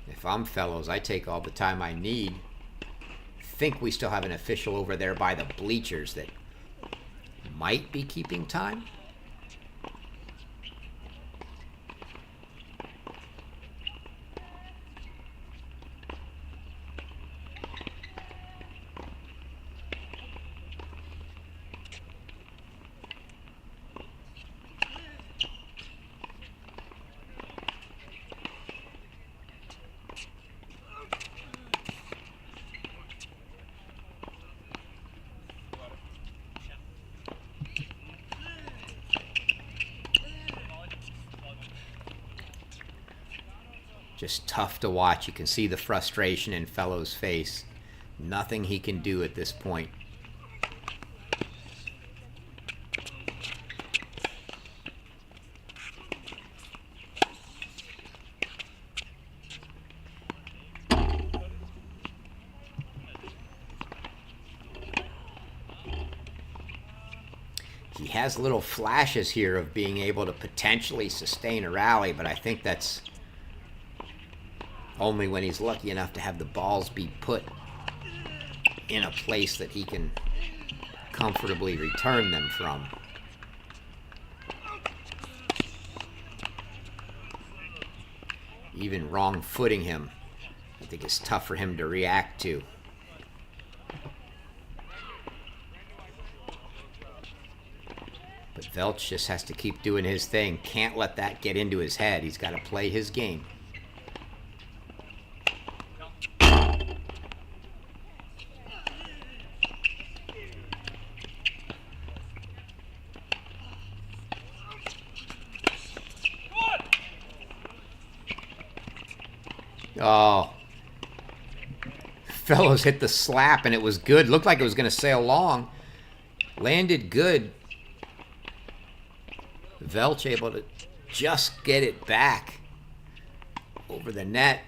if I'm Fellows, I take all the time I need. Think we still have an official over there by the bleachers that might be keeping time. Just tough to watch. You can see the frustration in Fellows' face. Nothing he can do at this point. He has little flashes here of being able to potentially sustain a rally, but I think that's only when he's lucky enough to have the balls be put in a place that he can comfortably return them from. Even wrong footing him, I think it's tough for him to react to. But Velcz just has to keep doing his thing. Can't let that get into his head. He's got to play his game. Oh. Fellows hit the slap, and it was good. Looked like it was going to sail long. Landed good. Velcz able to just get it back over the net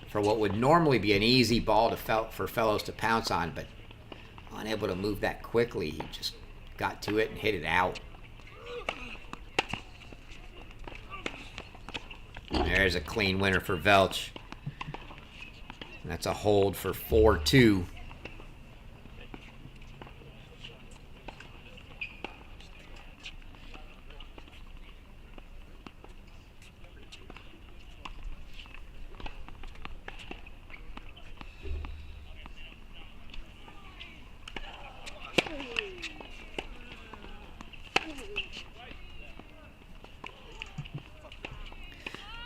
for what would normally be an easy ball for Fellows to pounce on, but unable to move that quickly. He just got to it and hit it out. There's a clean winner for Velcz. And that's a hold for 4-2.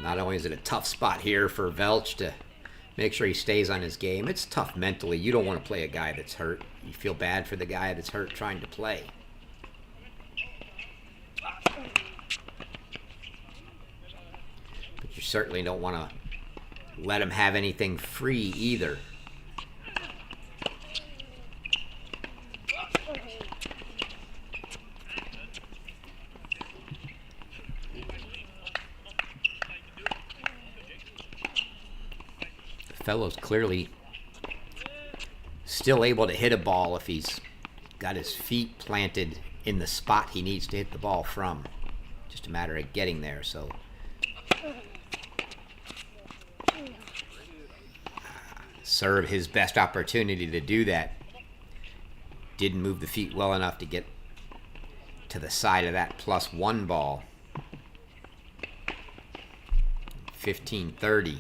Not only is it a tough spot here for Velcz to make sure he stays on his game, it's tough mentally. You don't want to play a guy that's hurt. You feel bad for the guy that's hurt trying to play. But you certainly don't want to let him have anything free either. Fellows clearly still able to hit a ball if he's got his feet planted in the spot he needs to hit the ball from. Just a matter of getting there. So serve his best opportunity to do that. Didn't move the feet well enough to get to the side of that +1 ball. 15-30.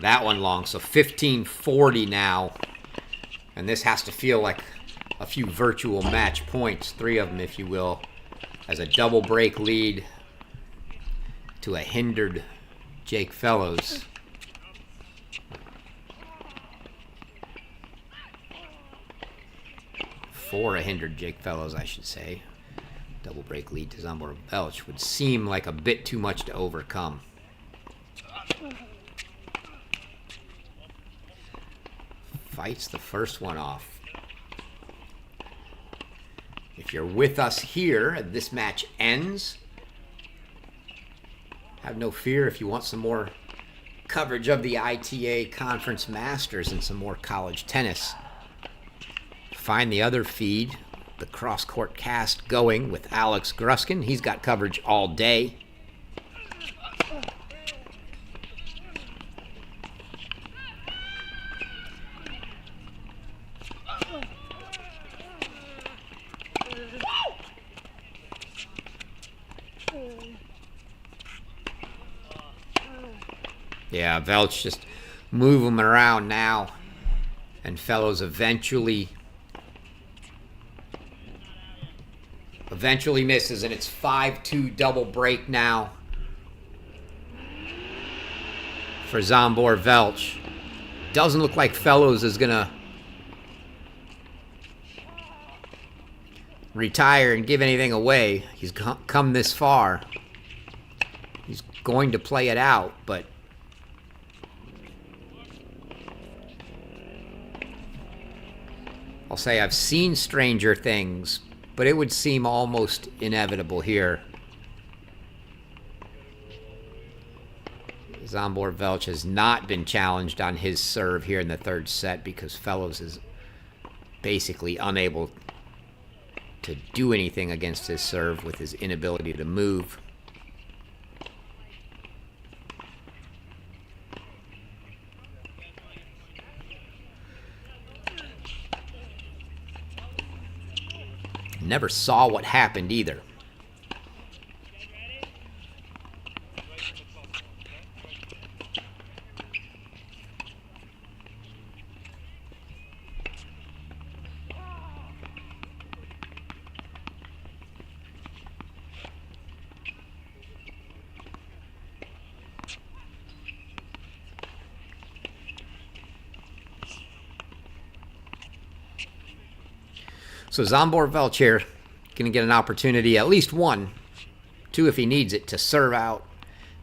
That one long, so 15-40 now. And this has to feel like a few virtual match points, 3 of them if you will, as a double break lead to a hindered Jake Fellows. For a hindered Jake Fellows, I should say. Double break lead to Zsombor Velcz would seem like a bit too much to overcome. Fights the first one off. If you're with us here and this match ends, have no fear if you want some more coverage of the ITA Conference Masters and some more college tennis. Find the other feed, the cross-court cast, going with Alex Gruskin. He's got coverage all day. Yeah, Velcz just move him around now. And Fellows eventually misses, and it's 5-2 double break now for Zsombor Velcz. Doesn't look like Fellows is going to retire and give anything away. He's come this far. He's going to play it out, but I'll say I've seen stranger things, but it would seem almost inevitable here. Zsombor Velcz has not been challenged on his serve here in the third set because Fellows is basically unable to do anything against his serve with his inability to move. Never saw what happened either. So Zsombor Velcz here going to get an opportunity, at least one, two if he needs it, to serve out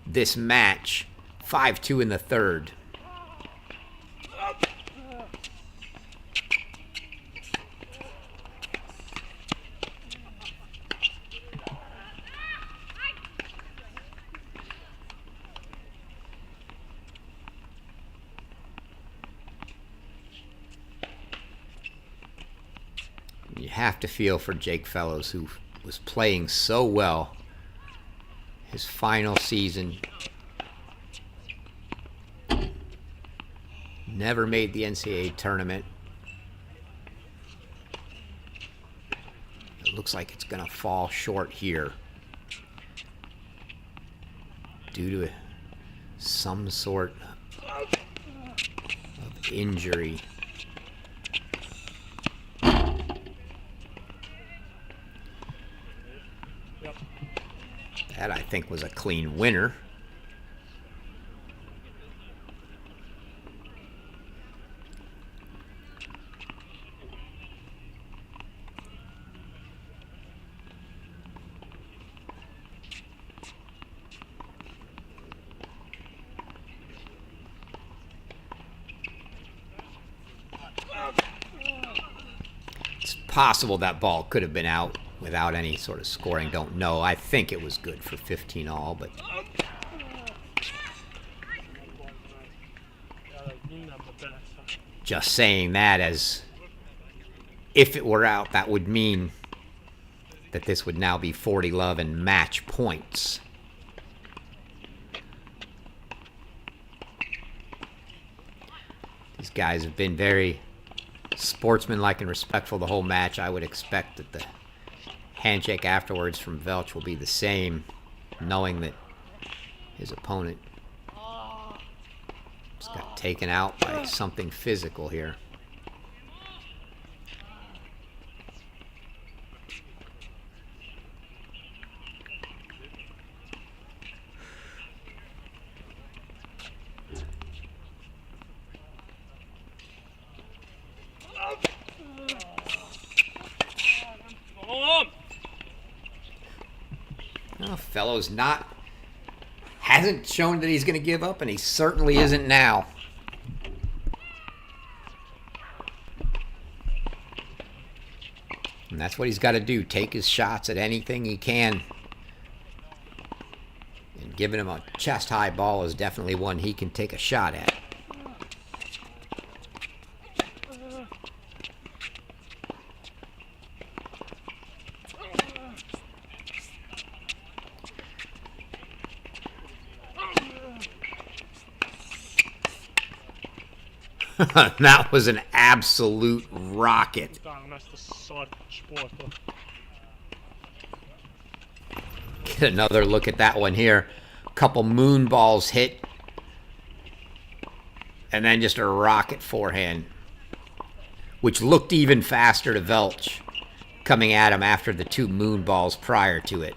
this match. 5-2 in the third. You have to feel for Jake Velcz, who was playing so well his final season. Never made the NCAA tournament. It looks like it's going to fall short here due to some sort of injury. That, I think, was a clean winner. It's possible that ball could have been out without any sort of scoring. Don't know. I think it was good for 15 all, but just saying that as if it were out, that would mean that this would now be 40 love and match points. These guys have been very sportsmanlike and respectful the whole match. I would expect that the handshake afterwards from Velcz will be the same, knowing that his opponent just got taken out by something physical here. Velcz hasn't shown that he's going to give up, and he certainly isn't now. And that's what he's got to do, take his shots at anything he can. And giving him a chest-high ball is definitely one he can take a shot at. That was an absolute rocket. Get another look at that one here. A couple moon balls hit. And then just a rocket forehand, which looked even faster to Velcz coming at him after the two moon balls prior to it.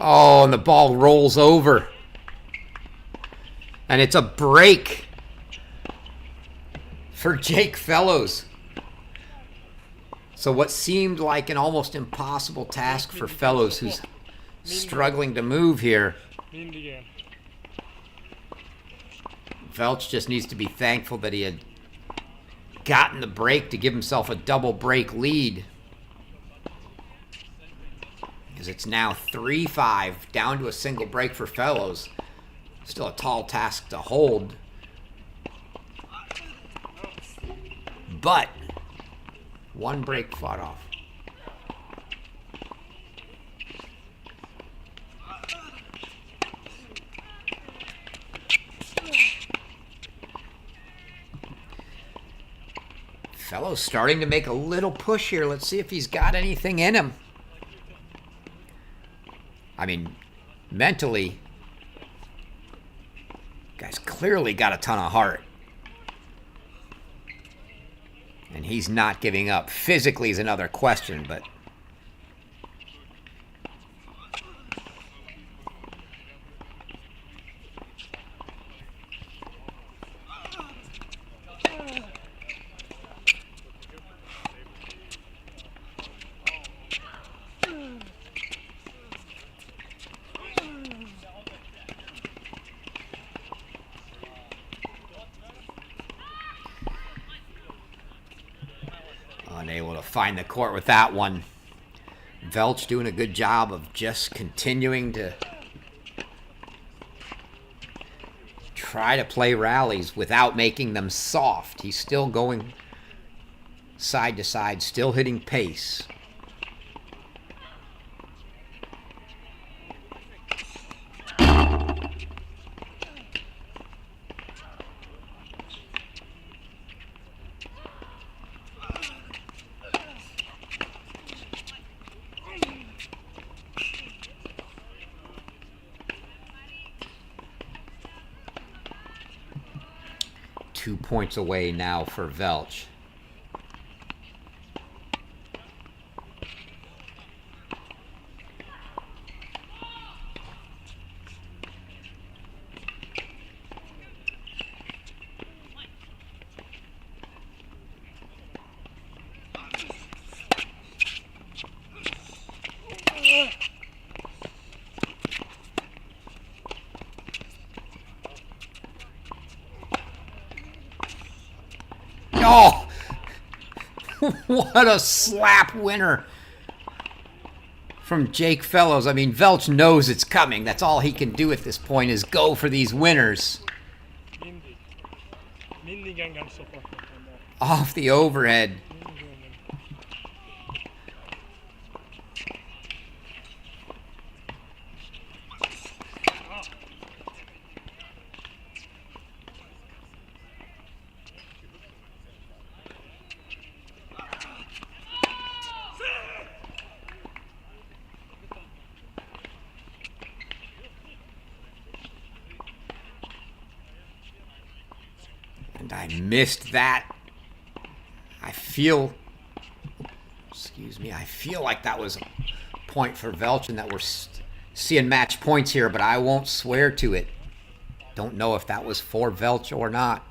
Oh, and the ball rolls over. And it's a break for Jake Velcz. So what seemed like an almost impossible task for Velcz, who's struggling to move here. Velcz just needs to be thankful that he had gotten the break to give himself a double break lead. Because it's now 3-5, down to a single break for Velcz. Still a tall task to hold. But one break fought off. Velcz starting to make a little push here. Let's see if he's got anything in him. I mean, mentally, guy's clearly got a ton of heart. And he's not giving up. Physically is another question, but... Unable to find the court with that one. Velcz doing a good job of just continuing to try to play rallies without making them soft. He's still going side to side, still hitting pace. Points away now for Velcz. Oh, what a slap winner from Jake Fellows. I mean, Velcz knows it's coming. That's all he can do at this point is go for these winners. Off the overhead. I missed that. I feel like that was a point for Velcz and that we're seeing match points here, but I won't swear to it. Don't know if that was for Velcz or not.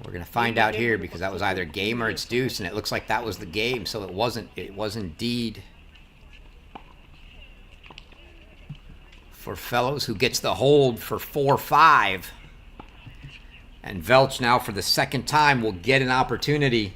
We're going to find out here because that was either game or it's deuce, and it looks like that was the game, so it wasn't. It was indeed for Fellows, who gets the hold for 4-5. And Velcz now for the second time will get an opportunity.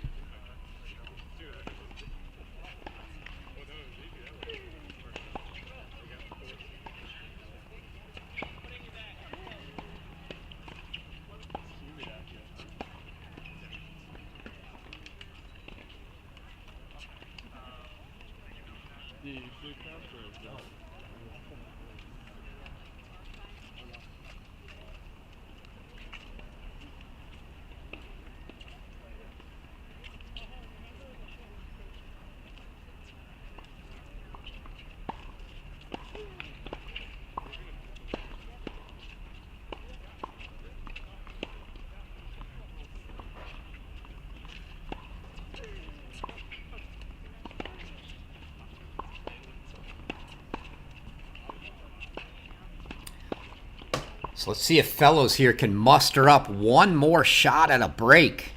So let's see if Fellows here can muster up one more shot at a break.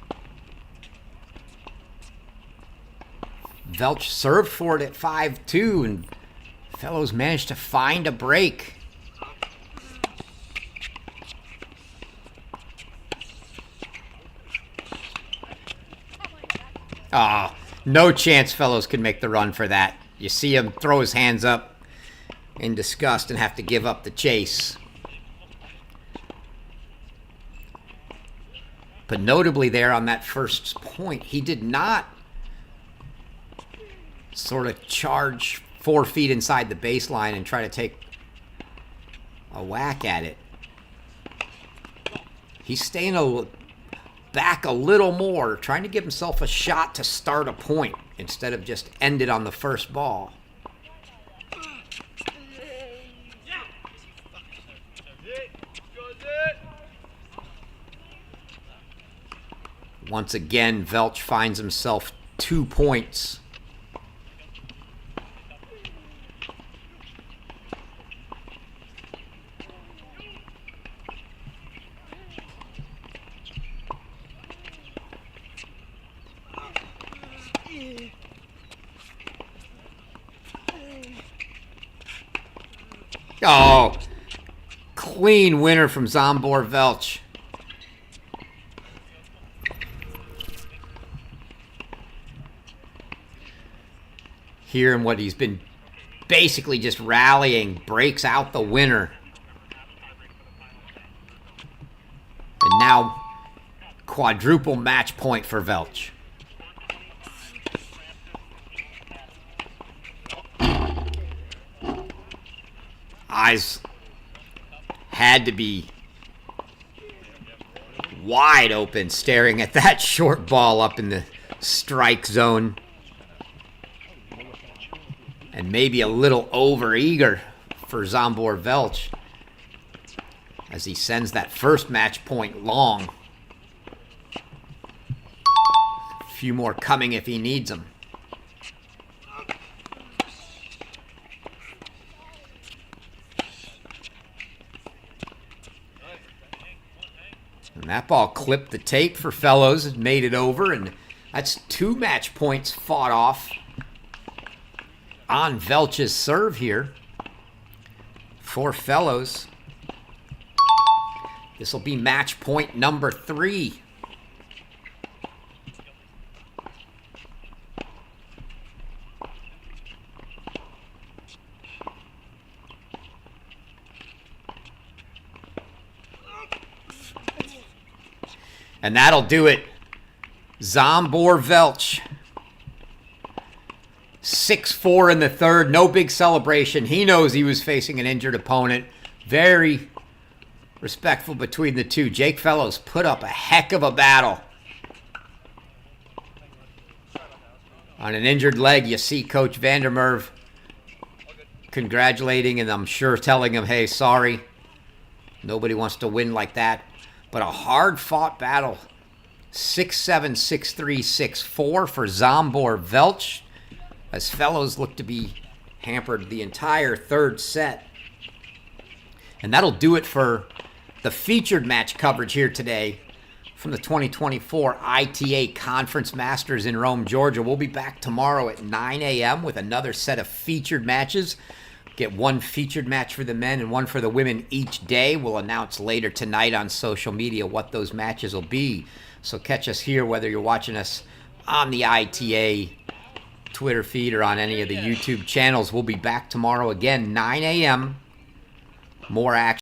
Velcz served for it at 5-2, and Fellows managed to find a break. No chance Fellows can make the run for that. You see him throw his hands up in disgust and have to give up the chase. But notably there on that first point, he did not sort of charge 4 feet inside the baseline and try to take a whack at it. He's staying back a little more, trying to give himself a shot to start a point instead of just end it on the first ball. Once again, Velcz finds himself 2 points. Oh, clean winner from Zsombor Velcz. Here in what he's been basically just rallying, breaks out the winner. And now quadruple match point for Velcz. Eyes had to be wide open staring at that short ball up in the strike zone. And maybe a little over-eager for Zsombor Velcz as he sends that first match point long. A few more coming if he needs them. And that ball clipped the tape for Fellows and made it over, and that's 2 match points fought off on Velcz's serve here for Fellows. This will be match point number 3. And that'll do it. Zsombor Velcz. 6-4 in the third. No big celebration. He knows he was facing an injured opponent. Very respectful between the two. Jake Fellows put up a heck of a battle. On an injured leg, you see Coach Vandermerve congratulating and I'm sure telling him, hey, sorry. Nobody wants to win like that. But a hard-fought battle. 6-7, 6-3, 6-4 for Zsombor Velcz, as Fellows look to be hampered the entire third set. And that'll do it for the featured match coverage here today from the 2024 ITA Conference Masters in Rome, Georgia. We'll be back tomorrow at 9 a.m. with another set of featured matches. Get one featured match for the men and one for the women each day. We'll announce later tonight on social media what those matches will be. So catch us here, whether you're watching us on the ITA Twitter feed or on any of the YouTube channels. We'll be back tomorrow again, 9 a.m. More action.